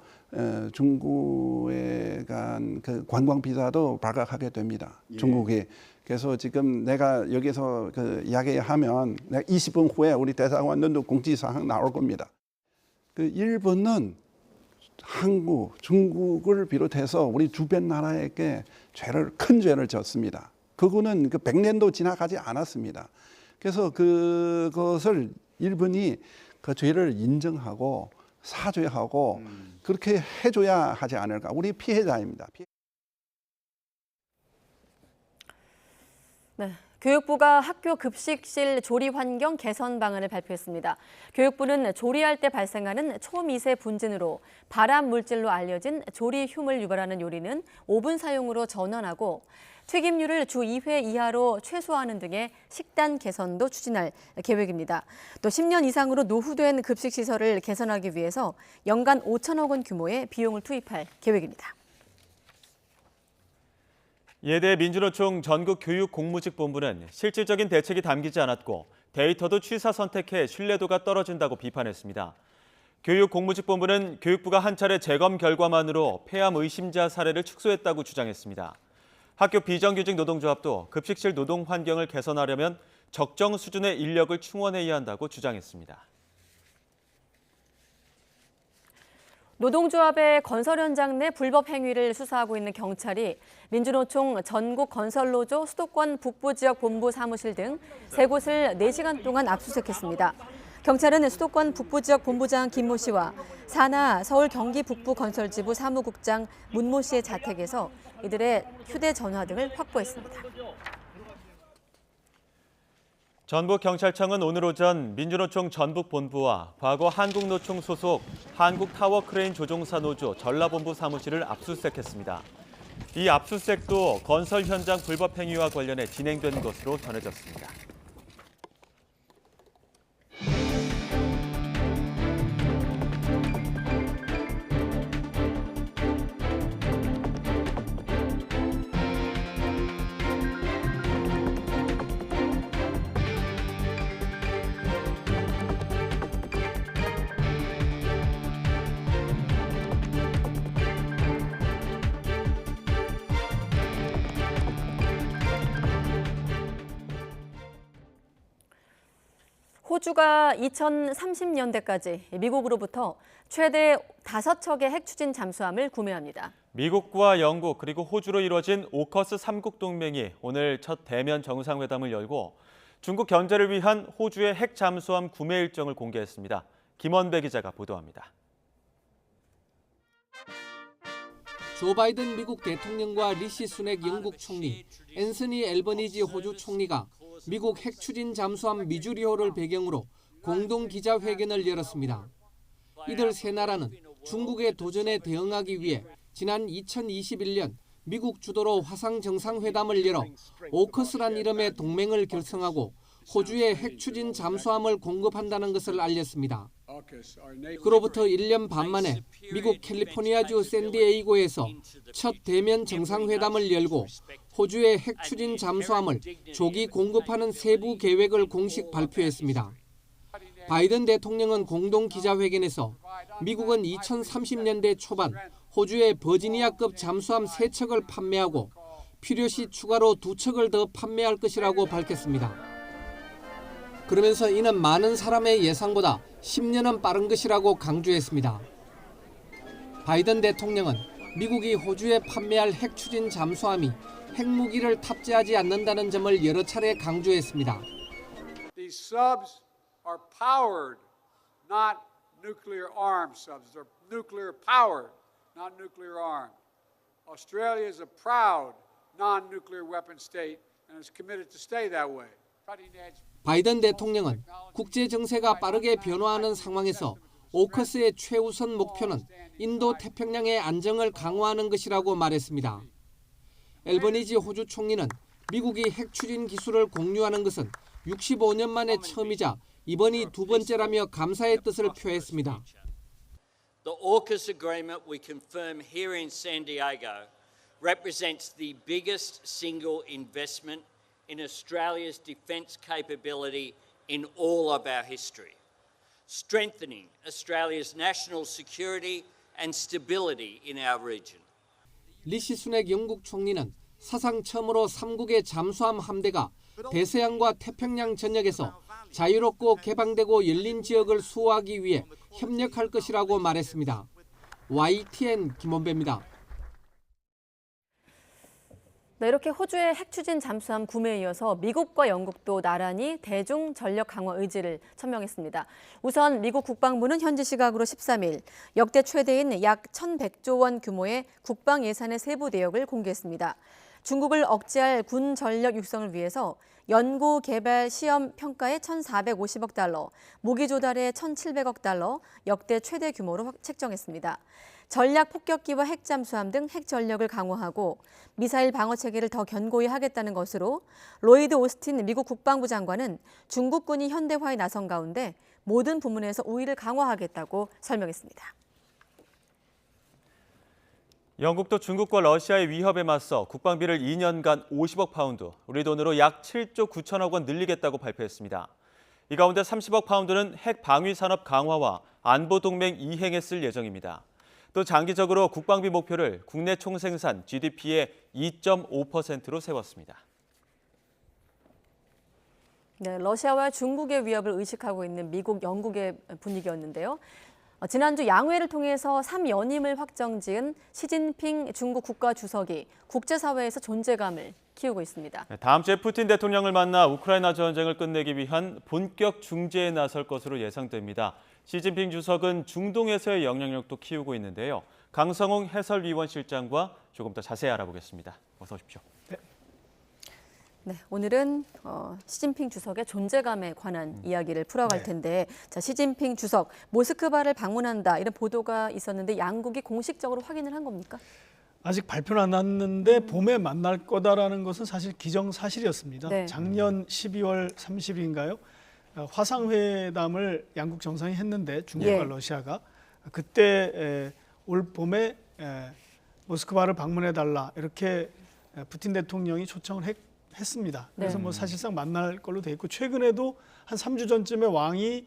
중국에 간 그 관광 비자도 발급하게 됩니다. 예. 중국에. 그래서 지금 내가 여기서 그 이야기하면 20분 후에 우리 대사관도 공지사항 나올 겁니다. 그 일본은 한국, 중국을 비롯해서 우리 주변 나라에게 큰 죄를 졌습니다. 그거는 그 100년도 지나가지 않았습니다. 그래서 그것을 일본이 그 죄를 인정하고 사죄하고 그렇게 해줘야 하지 않을까. 우리 피해자입니다. 네, 교육부가 학교 급식실 조리 환경 개선 방안을 발표했습니다. 교육부는 조리할 때 발생하는 초미세 분진으로 발암 물질로 알려진 조리 흉을 유발하는 요리는 오븐 사용으로 전환하고 튀김률을 주 2회 이하로 최소화하는 등의 식단 개선도 추진할 계획입니다. 또 10년 이상으로 노후된 급식시설을 개선하기 위해서 연간 5천억 원 규모의 비용을 투입할 계획입니다. 예대 민주노총 전국교육공무직본부는 실질적인 대책이 담기지 않았고 데이터도 취사 선택해 신뢰도가 떨어진다고 비판했습니다. 교육공무직본부는 교육부가 한 차례 재검 결과만으로 폐암 의심자 사례를 축소했다고 주장했습니다. 학교 비정규직 노동조합도 급식실 노동 환경을 개선하려면 적정 수준의 인력을 충원해야 한다고 주장했습니다. 노동조합의 건설 현장 내 불법 행위를 수사하고 있는 경찰이 민주노총 전국건설노조 수도권 북부지역 본부 사무실 등 3곳을 4시간 동안 압수수색했습니다. 경찰은 수도권 북부지역 본부장 김모 씨와 산하 서울 경기 북부 건설지부 사무국장 문모 씨의 자택에서 이들의 휴대전화 등을 확보했습니다. 전북경찰청은 오늘 오전 민주노총 전북본부와 과거 한국노총 소속 한국타워크레인 조종사 노조 전라본부 사무실을 압수수색했습니다. 이 압수수색도 건설 현장 불법 행위와 관련해 진행된 것으로 전해졌습니다. 호주가 2030년대까지 미국으로부터 최대 5척의 핵 추진 잠수함을 구매합니다. 미국과 영국 그리고 호주로 이루어진 오커스 3국 동맹이 오늘 첫 대면 정상회담을 열고 중국 견제를 위한 호주의 핵 잠수함 구매 일정을 공개했습니다. 김원배 기자가 보도합니다. 조 바이든 미국 대통령과 리시 수넥 영국 총리, 앤서니 앨버니지 호주 총리가 미국 핵 추진 잠수함 미주리호를 배경으로 공동 기자회견을 열었습니다. 이들 세 나라는 중국의 도전에 대응하기 위해 지난 2021년 미국 주도로 화상 정상회담을 열어 오커스란 이름의 동맹을 결성하고 호주에 핵 추진 잠수함을 공급한다는 것을 알렸습니다. 그로부터 1년 반 만에 미국 캘리포니아주 샌디에이고에서 첫 대면 정상회담을 열고 호주의 핵 추진 잠수함을 조기 공급하는 세부 계획을 공식 발표했습니다. 바이든 대통령은 공동 기자회견에서 미국은 2030년대 초반 호주의 버지니아급 잠수함 3척을 판매하고 필요시 추가로 2척을 더 판매할 것이라고 밝혔습니다. 그러면서 이는 많은 사람의 예상보다 10년은 빠른 것이라고 강조했습니다. 바이든 대통령은 미국이 호주에 판매할 핵 추진 잠수함이 핵무기를 탑재하지 않는다는 점을 여러 차례 강조했습니다. These subs are powered, not nuclear armed subs. They're nuclear powered, not nuclear armed. Australia is a proud non-nuclear weapon state and is committed to stay that way. 바이든 대통령은 국제 정세가 빠르게 변화하는 상황에서 오커스의 최우선 목표는 인도 태평양의 안정을 강화하는 것이라고 말했습니다. 앨버니지 호주 총리는 미국이 핵 추진 기술을 공유하는 것은 65년 만에 처음이자 이번이 두 번째라며 감사의 뜻을 표했습니다. The AUKUS agreement we confirm here in San Diego represents the biggest single investment in Australia's defence capability in all of our history, strengthening Australia's national security and stability in our region. 리시 수넥 영국 총리는 사상 처음으로 3국의 잠수함 함대가 대서양과 태평양 전역에서 자유롭고 개방되고 열린 지역을 수호하기 위해 협력할 것이라고 말했습니다. YTN 김원배입니다. 네, 이렇게 호주의 핵 추진 잠수함 구매에 이어서 미국과 영국도 나란히 대중 전력 강화 의지를 천명했습니다. 우선 미국 국방부는 현지 시각으로 13일 역대 최대인 약 1,100조 원 규모의 국방 예산의 세부 내역을 공개했습니다. 중국을 억제할 군 전력 육성을 위해서 연구, 개발, 시험, 평가에 1,450억 달러, 무기 조달에 1,700억 달러, 역대 최대 규모로 책정했습니다. 전략 폭격기와 핵 잠수함 등 핵 전력을 강화하고 미사일 방어 체계를 더 견고히 하겠다는 것으로 로이드 오스틴 미국 국방부 장관은 중국군이 현대화에 나선 가운데 모든 부문에서 우위를 강화하겠다고 설명했습니다. 영국도 중국과 러시아의 위협에 맞서 국방비를 2년간 50억 파운드, 우리 돈으로 약 7조 9천억 원 늘리겠다고 발표했습니다. 이 가운데 30억 파운드는 핵 방위 산업 강화와 안보 동맹 이행에 쓸 예정입니다. 또 장기적으로 국방비 목표를 국내 총생산 GDP의 2.5%로 세웠습니다. 네, 러시아와 중국의 위협을 의식하고 있는 미국, 영국의 분위기였는데요. 지난주 양회를 통해서 3연임을 확정지은 시진핑 중국 국가주석이 국제사회에서 존재감을 키우고 있습니다. 다음 주에 푸틴 대통령을 만나 우크라이나 전쟁을 끝내기 위한 본격 중재에 나설 것으로 예상됩니다. 시진핑 주석은 중동에서의 영향력도 키우고 있는데요. 강성홍 해설위원실장과 조금 더 자세히 알아보겠습니다. 어서 오십시오. 네, 오늘은 시진핑 주석의 존재감에 관한 이야기를 풀어갈 텐데, 자, 시진핑 주석 모스크바를 방문한다 이런 보도가 있었는데 양국이 공식적으로 확인을 한 겁니까? 아직 발표는 안 났는데 봄에 만날 거다라는 것은 사실 기정사실이었습니다. 네. 작년 12월 30일인가요? 화상회담을 양국 정상이 했는데 중국과 러시아가 그때 올 봄에 모스크바를 방문해달라 이렇게 푸틴 대통령이 초청을 했습니다. 그래서 뭐 사실상 만날 걸로 돼 있고 최근에도 한 3주 전쯤에 왕이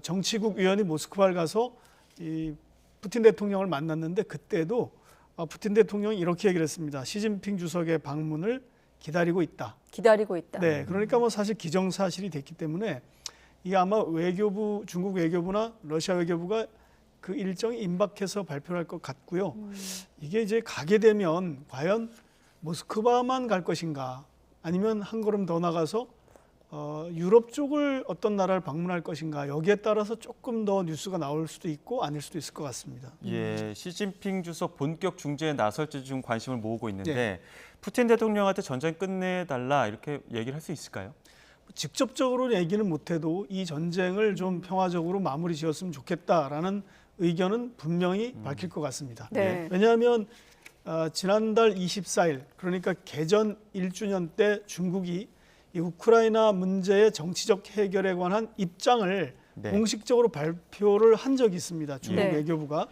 정치국 위원이 모스크바를 가서 이 푸틴 대통령을 만났는데 그때도 푸틴 대통령이 이렇게 얘기를 했습니다. 시진핑 주석의 방문을 기다리고 있다. 기다리고 있다. 네, 그러니까 뭐 사실 기정사실이 됐기 때문에 이게 아마 외교부, 중국 외교부나 러시아 외교부가 그 일정이 임박해서 발표할 것 같고요. 이게 이제 가게 되면 과연 모스크바만 갈 것인가, 아니면 한 걸음 더 나가서 유럽 쪽을 어떤 나라를 방문할 것인가, 여기에 따라서 조금 더 뉴스가 나올 수도 있고 아닐 수도 있을 것 같습니다. 예, 시진핑 주석 본격 중재에 나설지 좀 관심을 모으고 있는데 네. 푸틴 대통령한테 전쟁 끝내달라 이렇게 얘기를 할 수 있을까요? 직접적으로 얘기는 못해도 이 전쟁을 좀 평화적으로 마무리 지었으면 좋겠다라는 의견은 분명히 밝힐 것 같습니다. 네. 왜냐하면 지난달 24일, 그러니까 개전 1주년 때 중국이 이 우크라이나 문제의 정치적 해결에 관한 입장을 네. 공식적으로 발표를 한 적이 있습니다. 중국 네. 외교부가.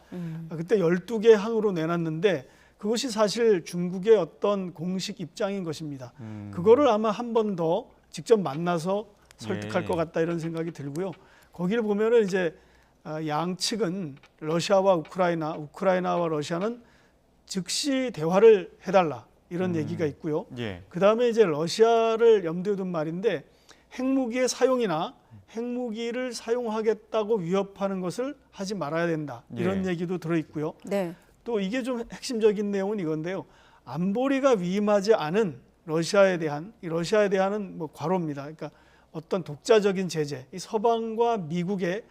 그때 12개 항으로 내놨는데 그것이 사실 중국의 어떤 공식 입장인 것입니다. 그거를 아마 한 번 더 직접 만나서 설득할 예. 것 같다 이런 생각이 들고요. 거기를 보면은 이제 양측은 러시아와 우크라이나와 러시아는 즉시 대화를 해달라 이런 얘기가 있고요. 예. 그 다음에 이제 러시아를 염두에 둔 말인데 핵무기의 사용이나 핵무기를 사용하겠다고 위협하는 것을 하지 말아야 된다 이런 예. 얘기도 들어 있고요. 네. 또 이게 좀 핵심적인 내용은 이건데요. 안보리가 위임하지 않은 러시아에 대한은 뭐 과로입니다. 그러니까 어떤 독자적인 제재, 이 서방과 미국의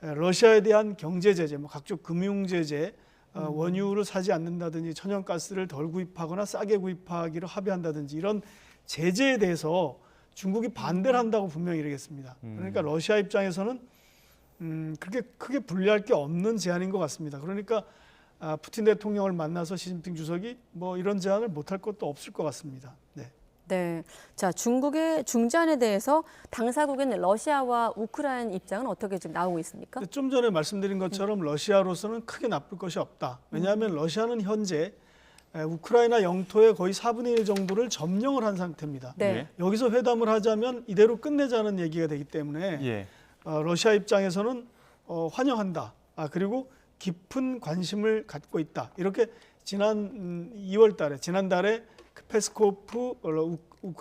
러시아에 대한 경제 제재, 뭐 각종 금융 제재, 원유를 사지 않는다든지 천연가스를 덜 구입하거나 싸게 구입하기로 합의한다든지 이런 제재에 대해서 중국이 반대를 한다고 분명히 이르겠습니다. 그러니까 러시아 입장에서는 그렇게 크게 불리할 게 없는 제안인 것 같습니다. 그러니까 푸틴 대통령을 만나서 시진핑 주석이 뭐 이런 제안을 못할 것도 없을 것 같습니다. 네. 네. 자, 중국의 중재안에 대해서 당사국인 러시아와 우크라이나 입장은 어떻게 지금 나오고 있습니까? 좀 전에 말씀드린 것처럼 러시아로서는 크게 나쁠 것이 없다. 왜냐하면 러시아는 현재 우크라이나 영토의 거의 4분의 1 정도를 점령을 한 상태입니다. 네. 여기서 회담을 하자면 이대로 끝내자는 얘기가 되기 때문에 예. 러시아 입장에서는 환영한다. 그리고 깊은 관심을 갖고 있다. 이렇게 지난달에 페스코프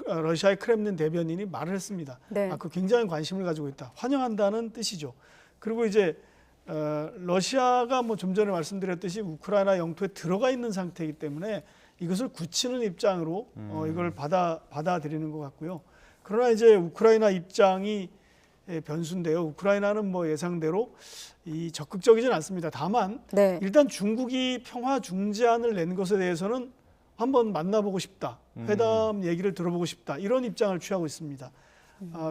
러시아의 크렘린 대변인이 말을 했습니다. 네. 그 굉장히 관심을 가지고 있다. 환영한다는 뜻이죠. 그리고 이제 러시아가 뭐 좀 전에 말씀드렸듯이 우크라이나 영토에 들어가 있는 상태이기 때문에 이것을 굳히는 입장으로 이걸 받아들이는 것 같고요. 그러나 이제 우크라이나 입장이 변수인데요. 우크라이나는 뭐 예상대로 적극적이진 않습니다. 다만 네. 일단 중국이 평화 중재안을 낸 것에 대해서는 한번 만나보고 싶다. 회담 얘기를 들어보고 싶다. 이런 입장을 취하고 있습니다.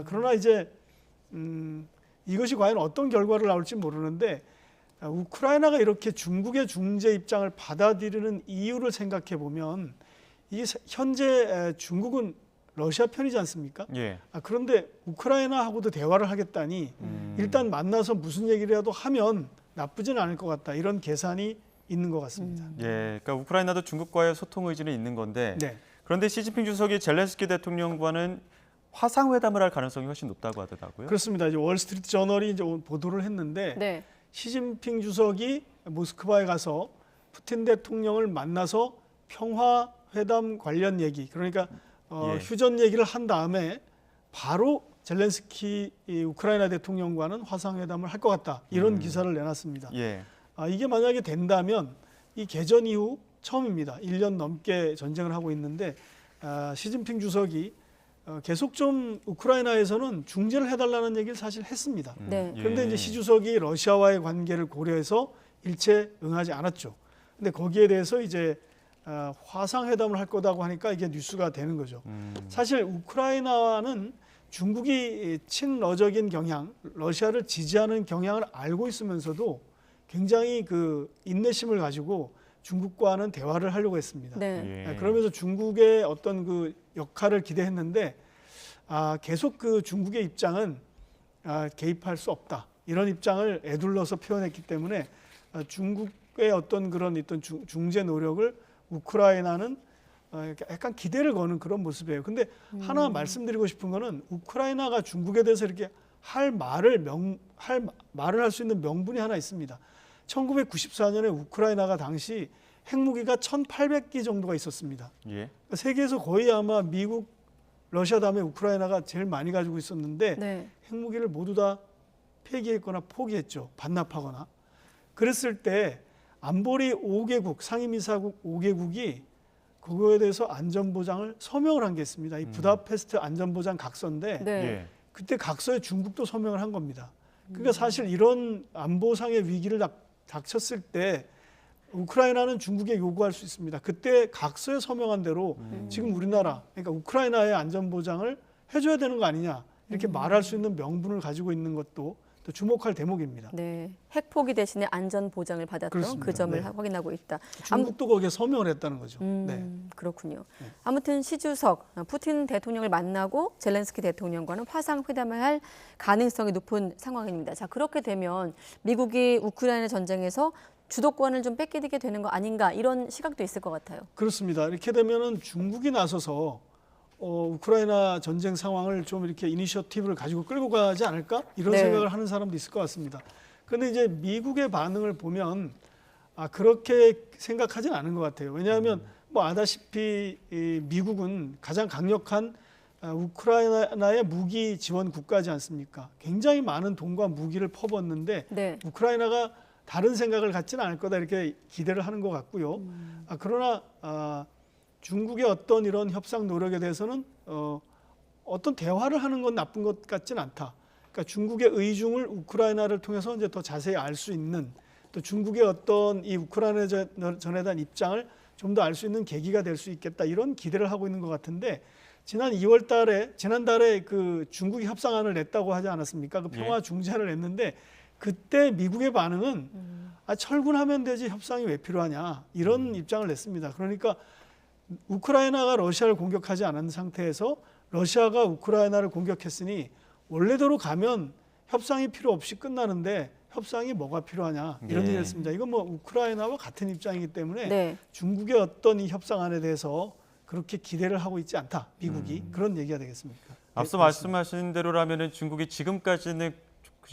그러나 이제 이것이 과연 어떤 결과를 나올지 모르는데 우크라이나가 이렇게 중국의 중재 입장을 받아들이는 이유를 생각해 보면 이게 현재 중국은 러시아 편이지 않습니까? 예. 그런데 우크라이나하고도 대화를 하겠다니 일단 만나서 무슨 얘기라도 하면 나쁘진 않을 것 같다. 이런 계산이 있는 것 같습니다. 예, 그러니까 우크라이나도 중국과의 소통 의지는 있는 건데 네. 그런데 시진핑 주석이 젤렌스키 대통령과는 화상회담을 할 가능성이 훨씬 높다고 하더라고요. 그렇습니다. 이제 월스트리트 저널이 이제 보도를 했는데 네. 시진핑 주석이 모스크바에 가서 푸틴 대통령을 만나서 평화회담 관련 얘기, 그러니까 예. 휴전 얘기를 한 다음에 바로 젤렌스키 우크라이나 대통령과는 화상회담을 할 것 같다. 이런 기사를 내놨습니다. 예. 이게 만약에 된다면 이 개전 이후 처음입니다. 1년 넘게 전쟁을 하고 있는데 시진핑 주석이 계속 좀 우크라이나에서는 중재를 해달라는 얘기를 사실 했습니다. 네. 그런데 이제 시 주석이 러시아와의 관계를 고려해서 일체 응하지 않았죠. 근데 거기에 대해서 이제 화상회담을 할 거다고 하니까 이게 뉴스가 되는 거죠. 사실 우크라이나는 중국이 친러적인 경향, 러시아를 지지하는 경향을 알고 있으면서도 굉장히 그 인내심을 가지고 중국과는 대화를 하려고 했습니다. 네. 예. 그러면서 중국의 어떤 그 역할을 기대했는데 계속 그 중국의 입장은 개입할 수 없다. 이런 입장을 에둘러서 표현했기 때문에 중국의 어떤 그런 중재 노력을 우크라이나는 약간 기대를 거는 그런 모습이에요. 근데 하나 말씀드리고 싶은 거는 우크라이나가 중국에 대해서 이렇게 할 말을 할 수 있는 명분이 하나 있습니다. 1994년에 우크라이나가 당시 핵무기가 1,800기 정도가 있었습니다. 예. 세계에서 거의 아마 미국, 러시아 다음에 우크라이나가 제일 많이 가지고 있었는데 네. 핵무기를 모두 다 폐기했거나 포기했죠. 반납하거나. 그랬을 때 안보리 5개국, 상임이사국 5개국이 그거에 대해서 안전보장을 서명을 한 게 있습니다. 이 부다페스트 안전보장 각서인데 네. 그때 각서에 중국도 서명을 한 겁니다. 그러니까 사실 이런 안보상의 위기를 닥쳤을 때 우크라이나는 중국에 요구할 수 있습니다. 그때 각서에 서명한 대로 지금 우리나라, 그러니까 우크라이나의 안전보장을 해줘야 되는 거 아니냐 이렇게 말할 수 있는 명분을 가지고 있는 것도 또 주목할 대목입니다. 네, 핵 포기 대신에 안전 보장을 받았던 그렇습니다. 그 점을 네. 확인하고 있다. 중국도 거기에 서명을 했다는 거죠. 네. 그렇군요. 아무튼 시 주석 푸틴 대통령을 만나고 젤렌스키 대통령과는 화상 회담을 할 가능성이 높은 상황입니다. 자, 그렇게 되면 미국이 우크라이나 전쟁에서 주도권을 좀 뺏기게 되는 거 아닌가 이런 시각도 있을 것 같아요. 그렇습니다. 이렇게 되면은 중국이 나서서 우크라이나 전쟁 상황을 좀 이렇게 이니셔티브를 가지고 끌고 가지 않을까 이런 네. 생각을 하는 사람도 있을 것 같습니다. 그런데 이제 미국의 반응을 보면 그렇게 생각하진 않은 것 같아요. 왜냐하면 뭐 아다시피 이 미국은 가장 강력한 우크라이나의 무기 지원 국가지 않습니까? 굉장히 많은 돈과 무기를 퍼붓는데 네. 우크라이나가 다른 생각을 갖지는 않을 거다 이렇게 기대를 하는 것 같고요. 그러나 중국의 어떤 이런 협상 노력에 대해서는 어떤 대화를 하는 건 나쁜 것 같지는 않다. 그러니까 중국의 의중을 우크라이나를 통해서 이제 더 자세히 알 수 있는 또 중국의 어떤 이 우크라이나 전에 대한 입장을 좀 더 알 수 있는 계기가 될 수 있겠다 이런 기대를 하고 있는 것 같은데 지난달에 그 중국이 협상안을 냈다고 하지 않았습니까? 그 평화 중재안을 냈는데 그때 미국의 반응은 철군하면 되지 협상이 왜 필요하냐 이런 입장을 냈습니다. 그러니까 우크라이나가 러시아를 공격하지 않은 상태에서 러시아가 우크라이나를 공격했으니 원래대로 가면 협상이 필요 없이 끝나는데 협상이 뭐가 필요하냐 이런 얘기를 했습니다. 이건 뭐 우크라이나와 같은 입장이기 때문에 네. 중국의 어떤 이 협상안에 대해서 그렇게 기대를 하고 있지 않다. 미국이 그런 얘기가 되겠습니까? 앞서 말씀하신 대로라면은 중국이 지금까지는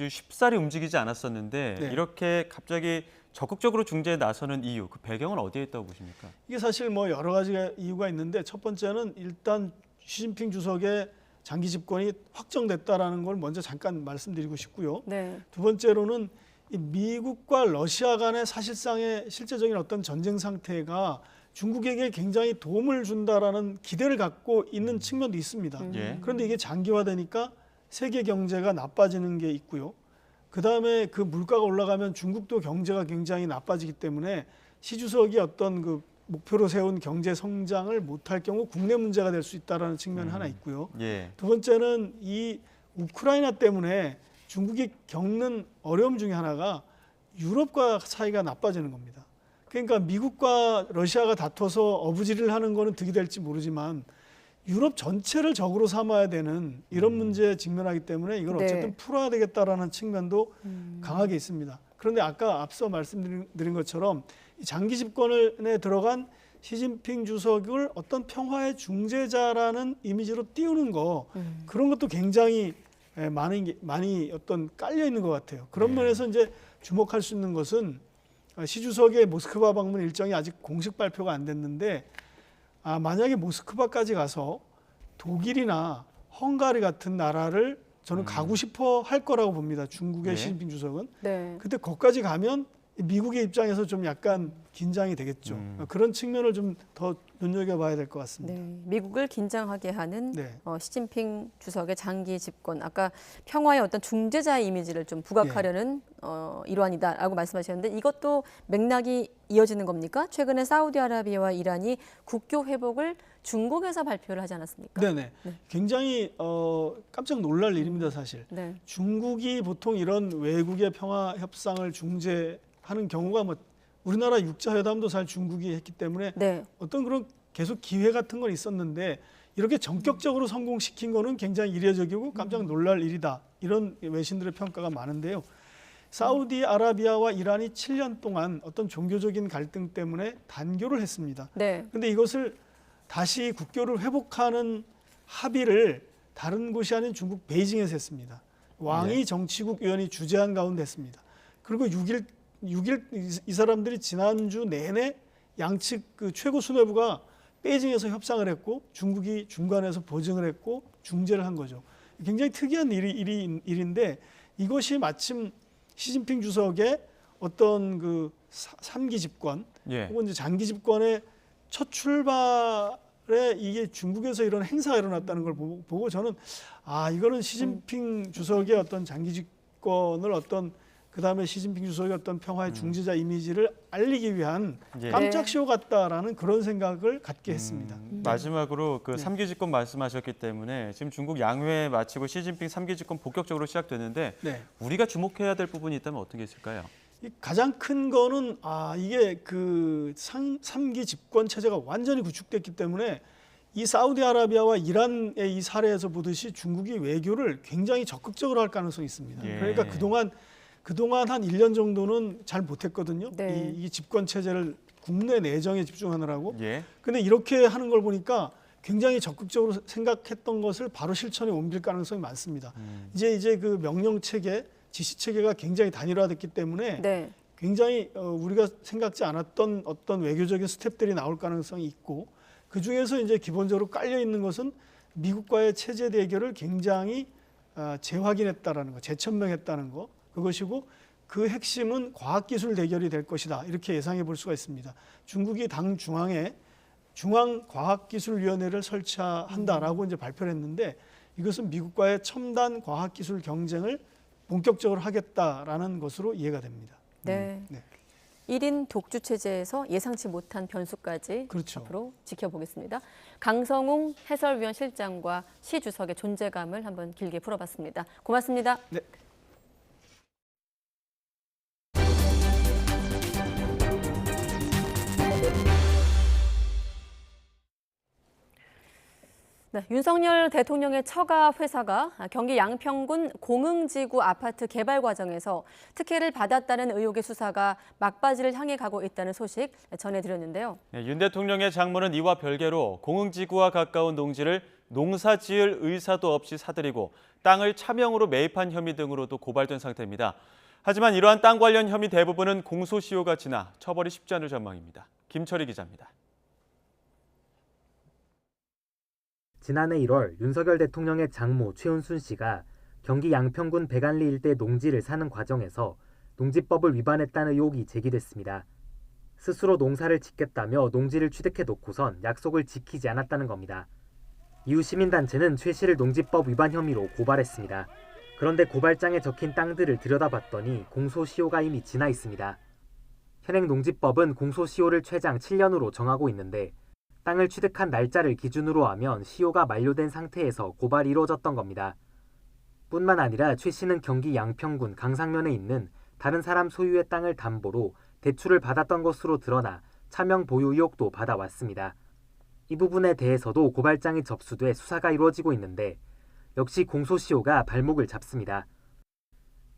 쉽사리 움직이지 않았었는데 네. 이렇게 갑자기 적극적으로 중재에 나서는 이유, 그 배경은 어디에 있다고 보십니까? 이게 사실 뭐 여러 가지 이유가 있는데 첫 번째는 일단 시진핑 주석의 장기 집권이 확정됐다라는 걸 먼저 잠깐 말씀드리고 싶고요. 네. 두 번째로는 이 미국과 러시아 간의 사실상의 실제적인 어떤 전쟁 상태가 중국에게 굉장히 도움을 준다라는 기대를 갖고 있는 측면도 있습니다. 그런데 이게 장기화되니까 세계 경제가 나빠지는 게 있고요. 그다음에 그 물가가 올라가면 중국도 경제가 굉장히 나빠지기 때문에 시 주석이 어떤 그 목표로 세운 경제 성장을 못할 경우 국내 문제가 될 수 있다는 측면이 하나 있고요. 두 번째는 이 우크라이나 때문에 중국이 겪는 어려움 중에 하나가 유럽과 사이가 나빠지는 겁니다. 그러니까 미국과 러시아가 다퉈서 어부지리를 하는 거는 득이 될지 모르지만 유럽 전체를 적으로 삼아야 되는 이런 문제에 직면하기 때문에 이걸 어쨌든 풀어야 되겠다라는 측면도 강하게 있습니다. 그런데 아까 앞서 말씀드린 것처럼 이 장기 집권에 들어간 시진핑 주석을 어떤 평화의 중재자라는 이미지로 띄우는 거 그런 것도 굉장히 많이 어떤 깔려 있는 것 같아요. 그런 면에서 이제 주목할 수 있는 것은 시 주석의 모스크바 방문 일정이 아직 공식 발표가 안 됐는데 만약에 모스크바까지 가서 독일이나 헝가리 같은 나라를 저는 가고 싶어 할 거라고 봅니다. 중국의 시진핑 주석은. 그때 거기까지 가면 미국의 입장에서 좀 약간 긴장이 되겠죠. 그런 측면을 좀 더 눈여겨봐야 될 것 같습니다. 네, 미국을 긴장하게 하는 시진핑 주석의 장기 집권, 아까 평화의 어떤 중재자의 이미지를 좀 부각하려는 일환이다라고 말씀하셨는데 이것도 맥락이 이어지는 겁니까? 최근에 사우디아라비아와 이란이 국교 회복을 중국에서 발표를 하지 않았습니까? 네네. 굉장히 깜짝 놀랄 일입니다, 사실. 중국이 보통 이런 외국의 평화 협상을 중재하는 경우가 뭐 우리나라 육자회담도 사실 중국이 했기 때문에 어떤 그런 계속 기회 같은 건 있었는데 이렇게 전격적으로 성공시킨 거는 굉장히 이례적이고 깜짝 놀랄 일이다. 이런 외신들의 평가가 많은데요. 사우디아라비아와 이란이 7년 동안 어떤 종교적인 갈등 때문에 단교를 했습니다. 그런데 이것을 다시 국교를 회복하는 합의를 다른 곳이 아닌 중국 베이징에서 했습니다. 왕이 정치국 위원이 주재한 가운데 했습니다. 그리고 6일 이 사람들이 지난주 내내 양측 그 최고 수뇌부가 베이징에서 협상을 했고 중국이 중간에서 보증을 했고 중재를 한 거죠. 굉장히 특이한 일인데 이것이 마침 시진핑 주석의 어떤 그 3기 집권 혹은 이제 장기 집권의 첫 출발에 이게 중국에서 이런 행사가 일어났다는 걸 보고 저는 이거는 시진핑 주석의 어떤 장기 집권을 어떤 그다음에 시진핑 주석의 어떤 평화의 중재자 이미지를 알리기 위한 깜짝 쇼 같다라는 그런 생각을 갖게 했습니다. 마지막으로 그 3기 집권 말씀하셨기 때문에 지금 중국 양회 마치고 시진핑 3기 집권 본격적으로 시작되는데 우리가 주목해야 될 부분이 있다면 어떤 게 있을까요? 가장 큰 거는 이게 그 3기 집권 체제가 완전히 구축됐기 때문에 이 사우디아라비아와 이란의 이 사례에서 보듯이 중국이 외교를 굉장히 적극적으로 할 가능성이 있습니다. 그러니까 그동안 한 1년 정도는 잘 못했거든요. 이 집권 체제를 국내 내정에 집중하느라고. 근데 이렇게 하는 걸 보니까 굉장히 적극적으로 생각했던 것을 바로 실천에 옮길 가능성이 많습니다. 이제 그 명령 체계, 지시 체계가 굉장히 단일화됐기 때문에 굉장히 우리가 생각지 않았던 어떤 외교적인 스텝들이 나올 가능성이 있고 그 중에서 이제 기본적으로 깔려 있는 것은 미국과의 체제 대결을 굉장히 재확인했다라는 거, 재천명했다는 거. 그것이고 그 핵심은 과학기술 대결이 될 것이다. 이렇게 예상해 볼 수가 있습니다. 중국이 당 중앙에 중앙과학기술위원회를 설치한다라고 이제 발표를 했는데 이것은 미국과의 첨단 과학기술 경쟁을 본격적으로 하겠다라는 것으로 이해가 됩니다. 1인 독주 체제에서 예상치 못한 변수까지 앞으로 지켜보겠습니다. 강성웅 해설위원 실장과 시 주석의 존재감을 한번 길게 풀어봤습니다. 고맙습니다. 윤석열 대통령의 처가 회사가 경기 양평군 공흥지구 아파트 개발 과정에서 특혜를 받았다는 의혹의 수사가 막바지를 향해 가고 있다는 소식 전해드렸는데요. 윤 대통령의 장모는 이와 별개로 공흥지구와 가까운 농지를 농사 지을 의사도 없이 사들이고 땅을 차명으로 매입한 혐의 등으로도 고발된 상태입니다. 하지만 이러한 땅 관련 혐의 대부분은 공소시효가 지나 처벌이 쉽지 않을 전망입니다. 김철희 기자입니다. 지난해 1월 윤석열 대통령의 장모 최은순 씨가 경기 양평군 백안리 일대 농지를 사는 과정에서 농지법을 위반했다는 의혹이 제기됐습니다. 스스로 농사를 짓겠다며 농지를 취득해 놓고선 약속을 지키지 않았다는 겁니다. 이후 시민단체는 최 씨를 농지법 위반 혐의로 고발했습니다. 그런데 고발장에 적힌 땅들을 들여다봤더니 공소시효가 이미 지나 있습니다. 현행 농지법은 공소시효를 최장 7년으로 정하고 있는데 땅을 취득한 날짜를 기준으로 하면 시효가 만료된 상태에서 고발이 이루어졌던 겁니다. 뿐만 아니라 최 씨는 경기 양평군 강상면에 있는 다른 사람 소유의 땅을 담보로 대출을 받았던 것으로 드러나 차명 보유 의혹도 받아왔습니다. 이 부분에 대해서도 고발장이 접수돼 수사가 이루어지고 있는데 역시 공소시효가 발목을 잡습니다.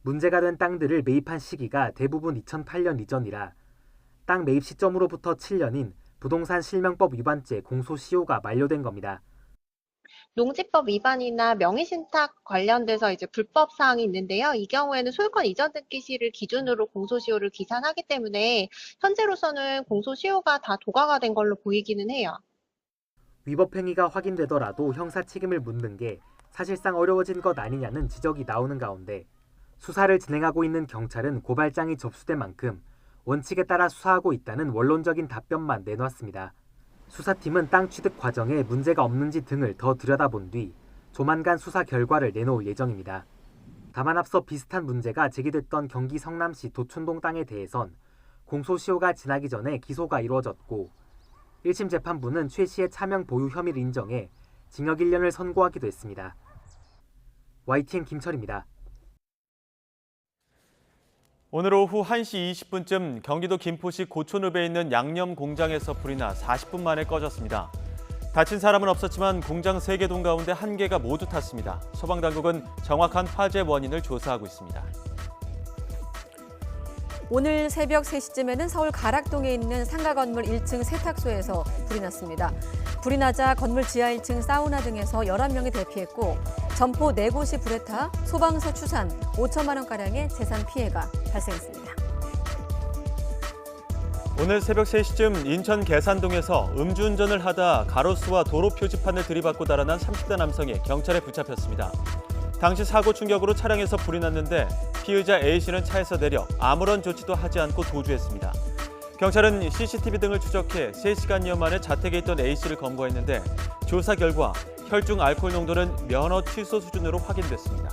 문제가 된 땅들을 매입한 시기가 대부분 2008년 이전이라 땅 매입 시점으로부터 7년인 부동산 실명법 위반죄 공소시효가 만료된 겁니다. 농지법 위반이나 명의신탁 관련돼서 이제 불법 사항이 있는데요. 이 경우에는 소유권 이전 등기 시를 기준으로 공소시효를 기산하기 때문에 현재로서는 공소시효가 다 도과가 된 걸로 보이기는 해요. 위법 행위가 확인되더라도 형사 책임을 묻는 게 사실상 어려워진 것 아니냐는 지적이 나오는 가운데 수사를 진행하고 있는 경찰은 고발장이 접수된 만큼 원칙에 따라 수사하고 있다는 원론적인 답변만 내놨습니다. 수사팀은 땅 취득 과정에 문제가 없는지 등을 더 들여다본 뒤 조만간 수사 결과를 내놓을 예정입니다. 다만 앞서 비슷한 문제가 제기됐던 경기 성남시 도촌동 땅에 대해선 공소시효가 지나기 전에 기소가 이루어졌고 1심 재판부는 최 씨의 차명 보유 혐의를 인정해 징역 1년을 선고하기도 했습니다. YTN 김철입니다. 오늘 오후 1시 20분쯤 경기도 김포시 고촌읍에 있는 양념 공장에서 불이 나 40분 만에 꺼졌습니다. 다친 사람은 없었지만 공장 3개 동 가운데 1개가 모두 탔습니다. 소방당국은 정확한 화재 원인을 조사하고 있습니다. 오늘 새벽 3시쯤에는 서울 가락동에 있는 상가 건물 1층 세탁소에서 불이 났습니다. 불이 나자 건물 지하 1층 사우나 등에서 11명이 대피했고 점포 4곳이 불에 타 소방서 추산 5천만 원가량의 재산 피해가 발생했습니다. 오늘 새벽 3시쯤 인천 계산동에서 음주운전을 하다 가로수와 도로 표지판을 들이받고 달아난 30대 남성이 경찰에 붙잡혔습니다. 당시 사고 충격으로 차량에서 불이 났는데 피의자 A씨는 차에서 내려 아무런 조치도 하지 않고 도주했습니다. 경찰은 CCTV 등을 추적해 3시간여 만에 자택에 있던 A씨를 검거했는데 조사 결과 혈중 알코올 농도는 면허 취소 수준으로 확인됐습니다.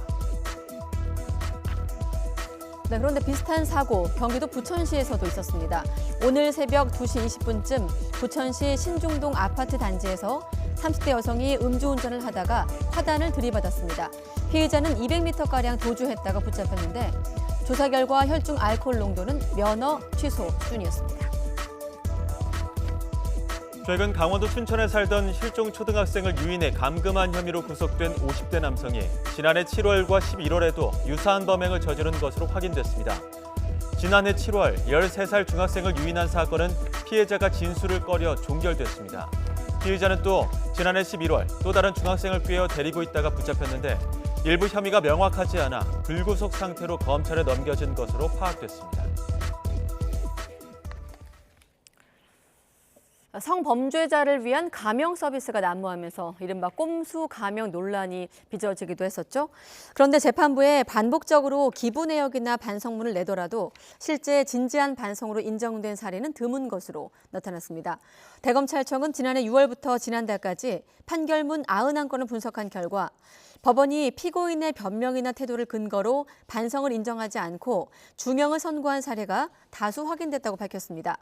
네, 그런데 비슷한 사고 경기도 부천시에서도 있었습니다. 오늘 새벽 2시 20분쯤 부천시 신중동 아파트 단지에서 30대 여성이 음주운전을 하다가 화단을 들이받았습니다. 피해자는 200m가량 도주했다가 붙잡혔는데 조사 결과 혈중 알코올 농도는 면허 취소 수준이었습니다. 최근 강원도 춘천에 살던 실종 초등학생을 유인해 감금한 혐의로 구속된 50대 남성이 지난해 7월과 11월에도 유사한 범행을 저지른 것으로 확인됐습니다. 지난해 7월 13살 중학생을 유인한 사건은 피해자가 진술을 꺼려 종결됐습니다. 피의자는 또 지난해 11월 또 다른 중학생을 꿰어 데리고 있다가 붙잡혔는데 일부 혐의가 명확하지 않아 불구속 상태로 검찰에 넘겨진 것으로 파악됐습니다. 성범죄자를 위한 가명 서비스가 난무하면서 이른바 꼼수 가명 논란이 빚어지기도 했었죠. 그런데 재판부에 반복적으로 기부 내역이나 반성문을 내더라도 실제 진지한 반성으로 인정된 사례는 드문 것으로 나타났습니다. 대검찰청은 지난해 6월부터 지난달까지 판결문 91건을 분석한 결과 법원이 피고인의 변명이나 태도를 근거로 반성을 인정하지 않고 중형을 선고한 사례가 다수 확인됐다고 밝혔습니다.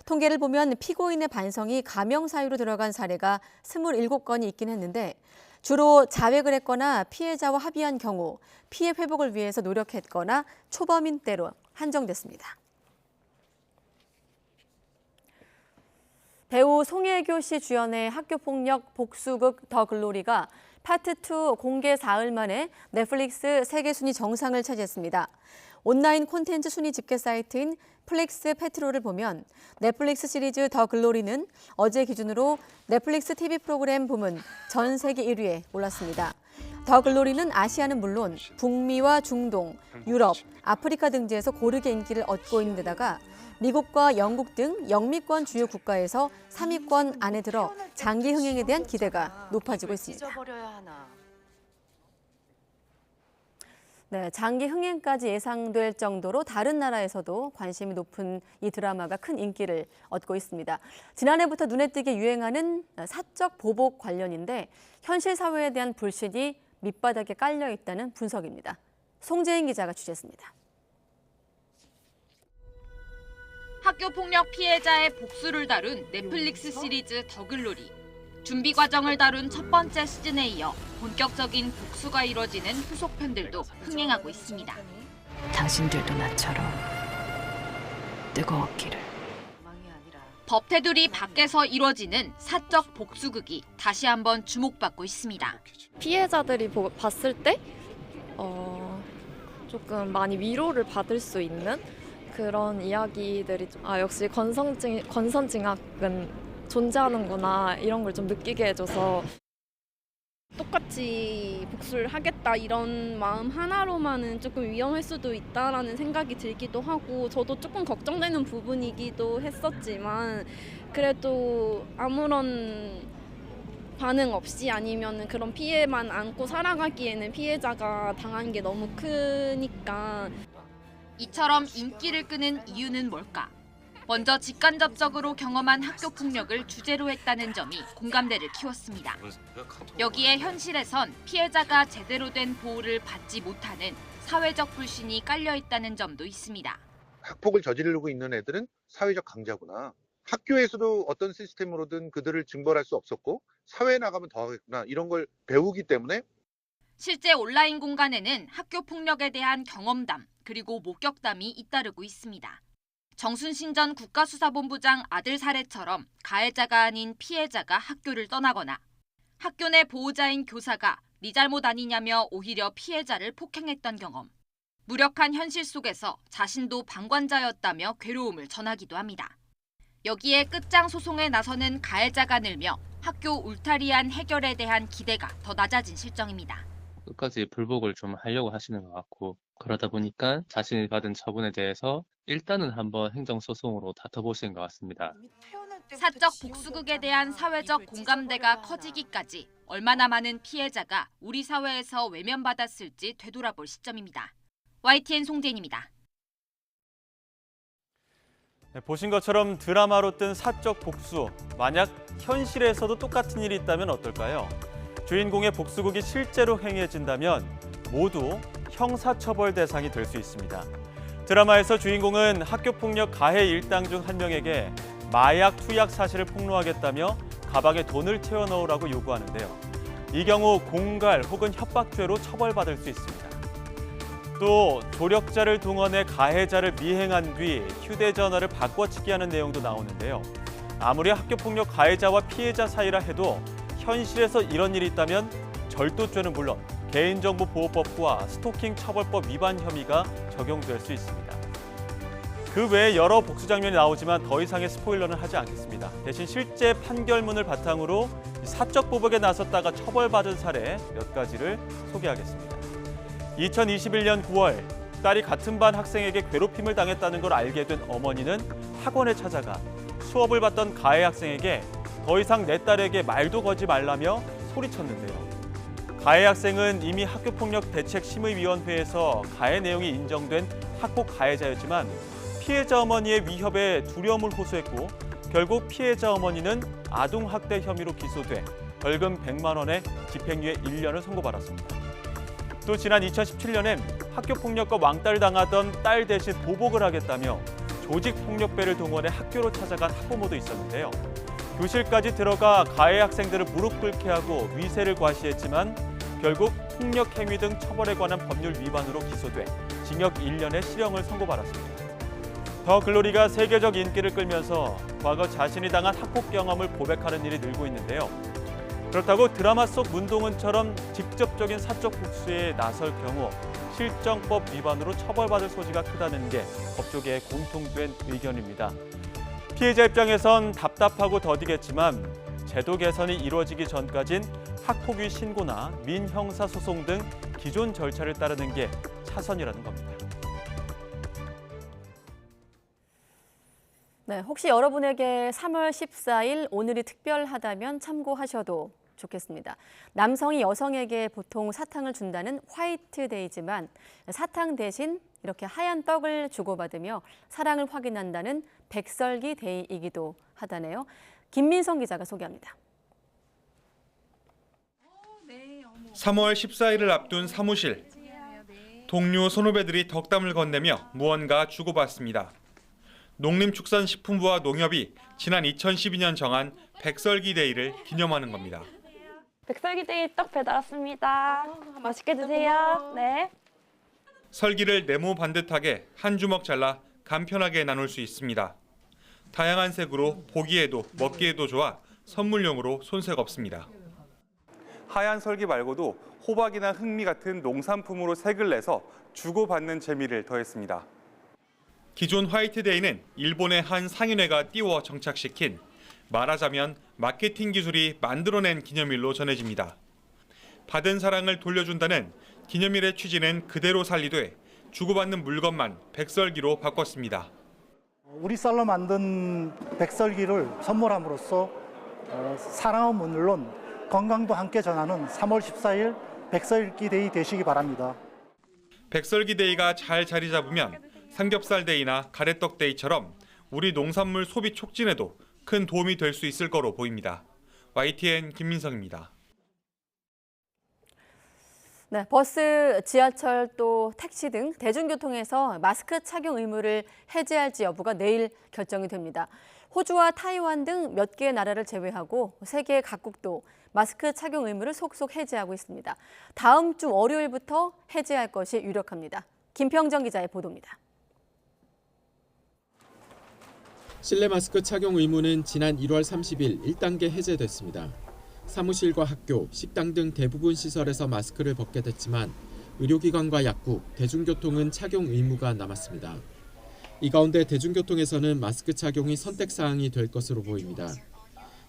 통계를 보면 피고인의 반성이 가명 사유로 들어간 사례가 27건이 있긴 했는데 주로 자백을 했거나 피해자와 합의한 경우 피해 회복을 위해서 노력했거나 초범인 때로 한정됐습니다. 배우 송혜교 씨 주연의 학교폭력 복수극 더 글로리가 파트 2 공개 사흘 만에 넷플릭스 세계 순위 정상을 차지했습니다. 온라인 콘텐츠 순위 집계 사이트인 플릭스 페트롤을 보면 넷플릭스 시리즈 더 글로리는 어제 기준으로 넷플릭스 TV 프로그램 부문 전 세계 1위에 올랐습니다. 더 글로리는 아시아는 물론 북미와 중동, 유럽, 아프리카 등지에서 고르게 인기를 얻고 있는 데다가 미국과 영국 등 영미권 주요 국가에서 3위권 안에 들어 장기 흥행에 대한 기대가 높아지고 있습니다. 네, 장기 흥행까지 예상될 정도로 다른 나라에서도 관심이 높은 이 드라마가 큰 인기를 얻고 있습니다. 지난해부터 눈에 띄게 유행하는 사적 보복 관련인데 현실 사회에 대한 불신이 밑바닥에 깔려 있다는 분석입니다. 송재인 기자가 취재했습니다. 학교폭력 피해자의 복수를 다룬 넷플릭스 시리즈 더 글로리. 준비 과정을 다룬 첫 번째 시즌에 이어 본격적인 복수가 이뤄지는 후속편들도 흥행하고 있습니다. 당신들도 나처럼 뜨거웠기를. 법테두리 밖에서 이뤄지는 사적 복수극이 다시 한번 주목받고 있습니다. 피해자들이 봤을 때 조금 많이 위로를 받을 수 있는 그런 이야기들이 역시 권선징악은 존재하는구나 이런 걸 좀 느끼게 해줘서 똑같이 복수를 하겠다 이런 마음 하나로만은 조금 위험할 수도 있다라는 생각이 들기도 하고 저도 조금 걱정되는 부분이기도 했었지만 그래도 아무런 반응 없이 아니면 그런 피해만 안고 살아가기에는 피해자가 당한 게 너무 크니까 이처럼 인기를 끄는 이유는 뭘까? 먼저 직간접적으로 경험한 학교폭력을 주제로 했다는 점이 공감대를 키웠습니다. 여기에 현실에선 피해자가 제대로 된 보호를 받지 못하는 사회적 불신이 깔려있다는 점도 있습니다. 학폭을 저지르고 있는 애들은 사회적 강자구나. 학교에서도 어떤 시스템으로든 그들을 징벌할 수 없었고 사회에 나가면 더 하겠구나. 이런 걸 배우기 때문에 실제 온라인 공간에는 학교폭력에 대한 경험담 그리고 목격담이 잇따르고 있습니다. 정순신 전 국가수사본부장 아들 사례처럼 가해자가 아닌 피해자가 학교를 떠나거나 학교 내 보호자인 교사가 네 잘못 아니냐며 오히려 피해자를 폭행했던 경험. 무력한 현실 속에서 자신도 방관자였다며 괴로움을 전하기도 합니다. 여기에 끝장 소송에 나서는 가해자가 늘며 학교 울타리안 해결에 대한 기대가 더 낮아진 실정입니다. 끝까지 불복을 좀 하려고 하시는 것 같고, 그러다 보니까 자신이 받은 처분에 대해서 일단은 한번 행정소송으로 다퉈보시는 것 같습니다. 사적 복수극에 대한 사회적 공감대가 커지기까지 얼마나 많은 피해자가 우리 사회에서 외면받았을지 되돌아볼 시점입니다. YTN 송재인입니다. 보신 것처럼 드라마로 뜬 사적 복수. 만약 현실에서도 똑같은 일이 있다면 어떨까요? 주인공의 복수극이 실제로 행해진다면 모두 형사처벌 대상이 될 수 있습니다. 드라마에서 주인공은 학교폭력 가해 일당 중 한 명에게 마약 투약 사실을 폭로하겠다며 가방에 돈을 채워 넣으라고 요구하는데요. 이 경우 공갈 혹은 협박죄로 처벌받을 수 있습니다. 또 조력자를 동원해 가해자를 미행한 뒤 휴대전화를 바꿔치기 하는 내용도 나오는데요. 아무리 학교폭력 가해자와 피해자 사이라 해도 현실에서 이런 일이 있다면 절도죄는 물론 개인정보보호법과 스토킹 처벌법 위반 혐의가 적용될 수 있습니다. 그 외에 여러 복수 장면이 나오지만 더 이상의 스포일러는 하지 않겠습니다. 대신 실제 판결문을 바탕으로 사적 보복에 나섰다가 처벌받은 사례 몇 가지를 소개하겠습니다. 2021년 9월 딸이 같은 반 학생에게 괴롭힘을 당했다는 걸 알게 된 어머니는 학원에 찾아가 수업을 받던 가해 학생에게 더 이상 내 딸에게 말도 거지 말라며 소리쳤는데요. 가해 학생은 이미 학교폭력대책심의위원회에서 가해 내용이 인정된 학폭 가해자였지만 피해자 어머니의 위협에 두려움을 호소했고 결국 피해자 어머니는 아동학대 혐의로 기소돼 벌금 100만 원에 집행유예 1년을 선고받았습니다. 또 지난 2017년엔 학교폭력과 왕따를 당하던 딸 대신 보복을 하겠다며 조직폭력배를 동원해 학교로 찾아간 학부모도 있었는데요. 교실까지 들어가 가해 학생들을 무릎 꿇게 하고 위세를 과시했지만 결국 폭력행위 등 처벌에 관한 법률 위반으로 기소돼 징역 1년의 실형을 선고받았습니다. 더 글로리가 세계적 인기를 끌면서 과거 자신이 당한 학폭 경험을 고백하는 일이 늘고 있는데요. 그렇다고 드라마 속 문동은처럼 직접적인 사적 복수에 나설 경우 실정법 위반으로 처벌받을 소지가 크다는 게 법조계의 공통된 의견입니다. 피해자 입장에선 답답하고 더디겠지만 제도 개선이 이루어지기 전까진 학폭위 신고나 민형사소송 등 기존 절차를 따르는 게 차선이라는 겁니다. 네, 혹시 여러분에게 3월 14일 오늘이 특별하다면 참고하셔도 좋겠습니다. 남성이 여성에게 보통 사탕을 준다는 화이트데이지만 사탕 대신 이렇게 하얀 떡을 주고받으며 사랑을 확인한다는 백설기 데이이기도 하다네요. 김민성 기자가 소개합니다. 3월 14일을 앞둔 사무실. 동료 선후배들이 덕담을 건네며 무언가 주고받습니다. 농림축산식품부와 농협이 지난 2012년 정한 백설기 데이를 기념하는 겁니다. 백설기 데이 떡 배달 왔습니다. 맛있게 드세요. 네. 설기를 네모 반듯하게 한 주먹 잘라 간편하게 나눌 수 있습니다. 다양한 색으로 보기에도 먹기에도 좋아 선물용으로 손색 없습니다. 하얀 설기 말고도 호박이나 흑미 같은 농산품으로 색을 내서 주고받는 재미를 더했습니다. 기존 화이트데이는 일본의 한 상인회가 띄워 정착시킨 말하자면 마케팅 기술이 만들어낸 기념일로 전해집니다. 받은 사랑을 돌려준다는 기념일의 취지는 그대로 살리되 주고받는 물건만 백설기로 바꿨습니다. 우리 쌀로 만든 백설기를 선물함으로써 사랑은 물론 건강도 함께 전하는 3월 14일 백설기 데이 되시기 바랍니다. 백설기 데이가 잘 자리 잡으면 삼겹살 데이나 가래떡 데이처럼 우리 농산물 소비 촉진에도 큰 도움이 될 수 있을 거로 보입니다. YTN 김민성입니다. 네, 버스, 지하철 또 택시 등 대중교통에서 마스크 착용 의무를 해제할지 여부가 내일 결정이 됩니다. 호주와 타이완 등 몇 개의 나라를 제외하고 세계 각국도 마스크 착용 의무를 속속 해제하고 있습니다. 다음 주 월요일부터 해제할 것이 유력합니다. 김평정 기자의 보도입니다. 실내 마스크 착용 의무는 지난 1월 30일 1단계 해제됐습니다. 사무실과 학교, 식당 등 대부분 시설에서 마스크를 벗게 됐지만 의료기관과 약국, 대중교통은 착용 의무가 남았습니다. 이 가운데 대중교통에서는 마스크 착용이 선택사항이 될 것으로 보입니다.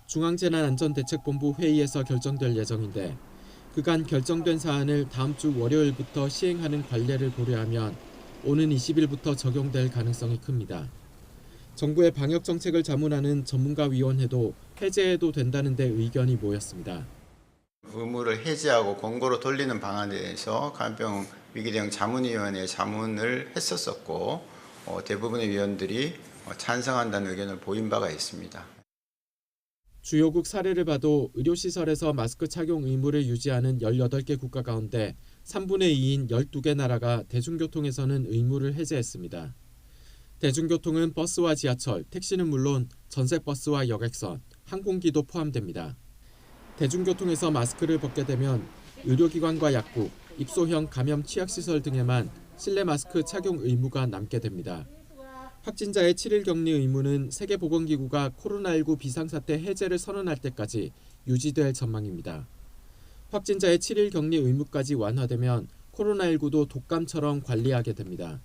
중앙재난안전대책본부 회의에서 결정될 예정인데 그간 결정된 사안을 다음 주 월요일부터 시행하는 관례를 고려하면 오는 20일부터 적용될 가능성이 큽니다. 정부의 방역 정책을 자문하는 전문가위원회도 해제해도 된다는 데 의견이 모였습니다. 의무를 해제하고 권고로 돌리는 방안에 대해서 감염병 위기대응 자문위원회에 자문을 했었고 대부분의 위원들이 찬성한다는 의견을 보인 바가 있습니다. 주요국 사례를 봐도 의료시설에서 마스크 착용 의무를 유지하는 18개 국가 가운데 3분의 2인 12개 나라가 대중교통에서는 의무를 해제했습니다. 대중교통은 버스와 지하철, 택시는 물론 전세버스와 여객선, 항공기도 포함됩니다. 대중교통에서 마스크를 벗게 되면 의료기관과 약국, 입소형 감염 취약시설 등에만 실내 마스크 착용 의무가 남게 됩니다. 확진자의 7일 격리 의무는 세계보건기구가 코로나19 비상사태 해제를 선언할 때까지 유지될 전망입니다. 확진자의 7일 격리 의무까지 완화되면 코로나19도 독감처럼 관리하게 됩니다.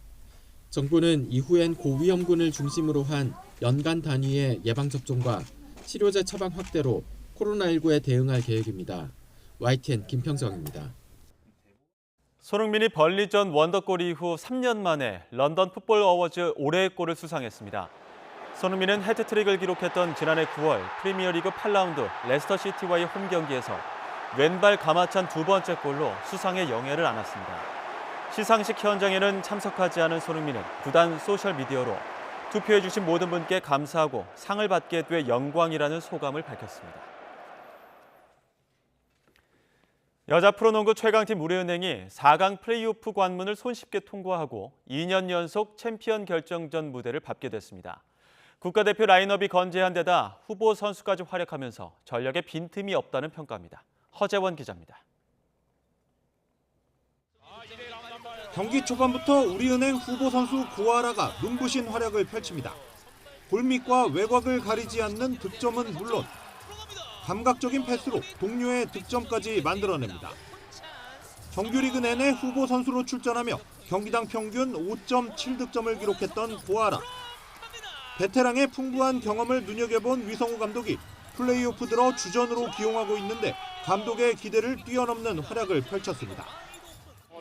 정부는 이후엔 고위험군을 중심으로 한 연간 단위의 예방접종과 치료제 처방 확대로 코로나19에 대응할 계획입니다. YTN 김평정입니다. 손흥민이 벌리전 원더골 이후 3년 만에 런던 풋볼 어워즈 올해의 골을 수상했습니다. 손흥민은 해트트릭을 기록했던 지난해 9월 프리미어리그 8라운드 레스터시티와의 홈경기에서 왼발 가마찬 두 번째 골로 수상의 영예를 안았습니다. 시상식 현장에는 참석하지 않은 손흥민은 구단 소셜미디어로 투표해 주신 모든 분께 감사하고 상을 받게 돼 영광이라는 소감을 밝혔습니다. 여자 프로농구 최강팀 우리은행이 4강 플레이오프 관문을 손쉽게 통과하고 2년 연속 챔피언 결정전 무대를 밟게 됐습니다. 국가대표 라인업이 건재한 데다 후보 선수까지 활약하면서 전력에 빈틈이 없다는 평가입니다. 허재원 기자입니다. 경기 초반부터 우리은행 후보 선수 고아라가 눈부신 활약을 펼칩니다. 골밑과 외곽을 가리지 않는 득점은 물론 감각적인 패스로 동료의 득점까지 만들어냅니다. 정규리그 내내 후보 선수로 출전하며 경기당 평균 5.7득점을 기록했던 고아라. 베테랑의 풍부한 경험을 눈여겨본 위성우 감독이 플레이오프 들어 주전으로 기용하고 있는데 감독의 기대를 뛰어넘는 활약을 펼쳤습니다.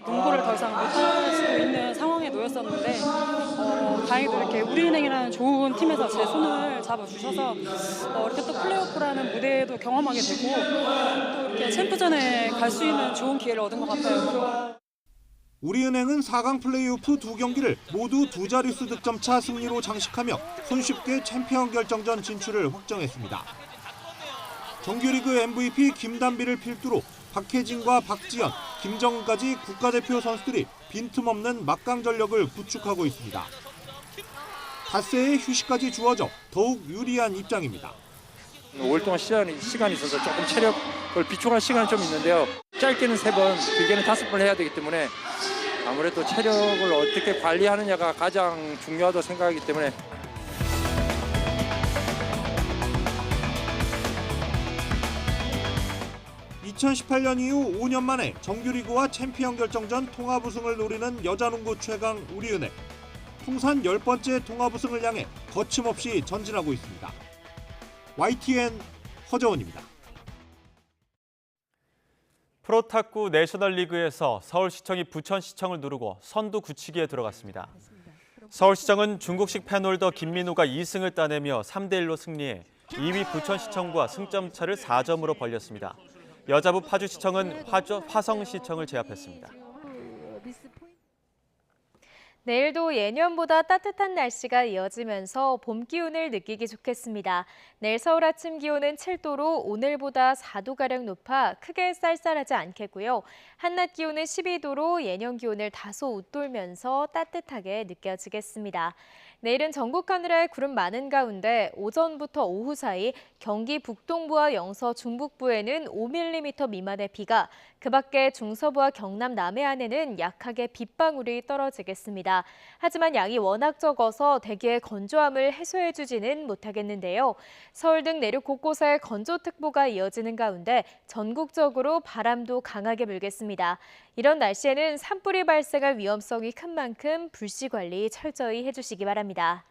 농구를 더 이상 못할 수도 있는 상황에 놓였었는데 다행히도 이렇게 우리은행이라는 좋은 팀에서 제 손을 잡아주셔서 이렇게 또 플레이오프라는 무대에도 경험하게 되고 또 이렇게 챔프전에 갈 수 있는 좋은 기회를 얻은 것 같아요. 우리은행은 4강 플레이오프 2경기를 모두 두 자릿수 득점차 승리로 장식하며 손쉽게 챔피언 결정전 진출을 확정했습니다. 정규리그 MVP 김단비를 필두로 박혜진과 박지연, 김정은까지 국가대표 선수들이 빈틈없는 막강 전력을 구축하고 있습니다. 닷새의 휴식까지 주어져 더욱 유리한 입장입니다. 5일 동안 시간이 있어서 조금 체력을 비축할 시간이 좀 있는데요. 짧게는 3번, 길게는 5번 해야 되기 때문에 아무래도 체력을 어떻게 관리하느냐가 가장 중요하다고 생각하기 때문에 2018년 이후 5년 만에 정규리그와 챔피언 결정전 통합 우승을 노리는 여자농구 최강 우리은행. 통산 10번째 통합 우승을 향해 거침없이 전진하고 있습니다. YTN 허재원입니다. 프로탁구 내셔널리그에서 서울시청이 부천시청을 누르고 선두 굳히기에 들어갔습니다. 서울시청은 중국식 펜홀더 김민우가 2승을 따내며 3대1로 승리해 2위 부천시청과 승점차를 4점으로 벌렸습니다. 여자부 파주시청은 화성시청을 제압했습니다. 내일도 예년보다 따뜻한 날씨가 이어지면서 봄 기운을 느끼기 좋겠습니다. 내일 서울 아침 기온은 7도로 오늘보다 4도가량 높아 크게 쌀쌀하지 않겠고요. 한낮 기온은 12도로 예년 기온을 다소 웃돌면서 따뜻하게 느껴지겠습니다. 내일은 전국 하늘에 구름 많은 가운데 오전부터 오후 사이 경기 북동부와 영서 중북부에는 5mm 미만의 비가, 그 밖에 중서부와 경남 남해안에는 약하게 빗방울이 떨어지겠습니다. 하지만 양이 워낙 적어서 대기의 건조함을 해소해주지는 못하겠는데요. 서울 등 내륙 곳곳에 건조특보가 이어지는 가운데 전국적으로 바람도 강하게 불겠습니다. 이런 날씨에는 산불이 발생할 위험성이 큰 만큼 불씨 관리 철저히 해주시기 바랍니다.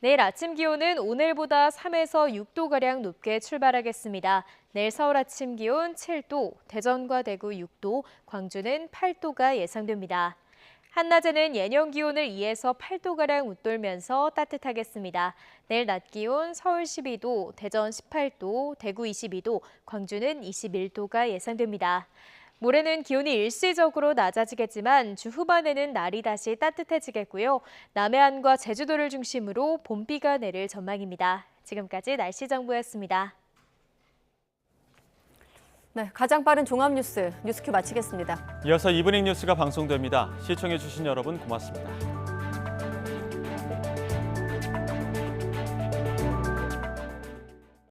내일 아침 기온은 오늘보다 3에서 6도가량 높게 출발하겠습니다. 내일 서울 아침 기온 7도, 대전과 대구 6도, 광주는 8도가 예상됩니다. 한낮에는 예년 기온을 2에서 8도가량 웃돌면서 따뜻하겠습니다. 내일 낮 기온 서울 12도, 대전 18도, 대구 22도, 광주는 21도가 예상됩니다. 모레는 기온이 일시적으로 낮아지겠지만 주 후반에는 날이 다시 따뜻해지겠고요. 남해안과 제주도를 중심으로 봄비가 내릴 전망입니다. 지금까지 날씨 정보였습니다. 네, 가장 빠른 종합 뉴스, 뉴스큐 마치겠습니다. 이어서 이브닝 뉴스가 방송됩니다. 시청해주신 여러분 고맙습니다.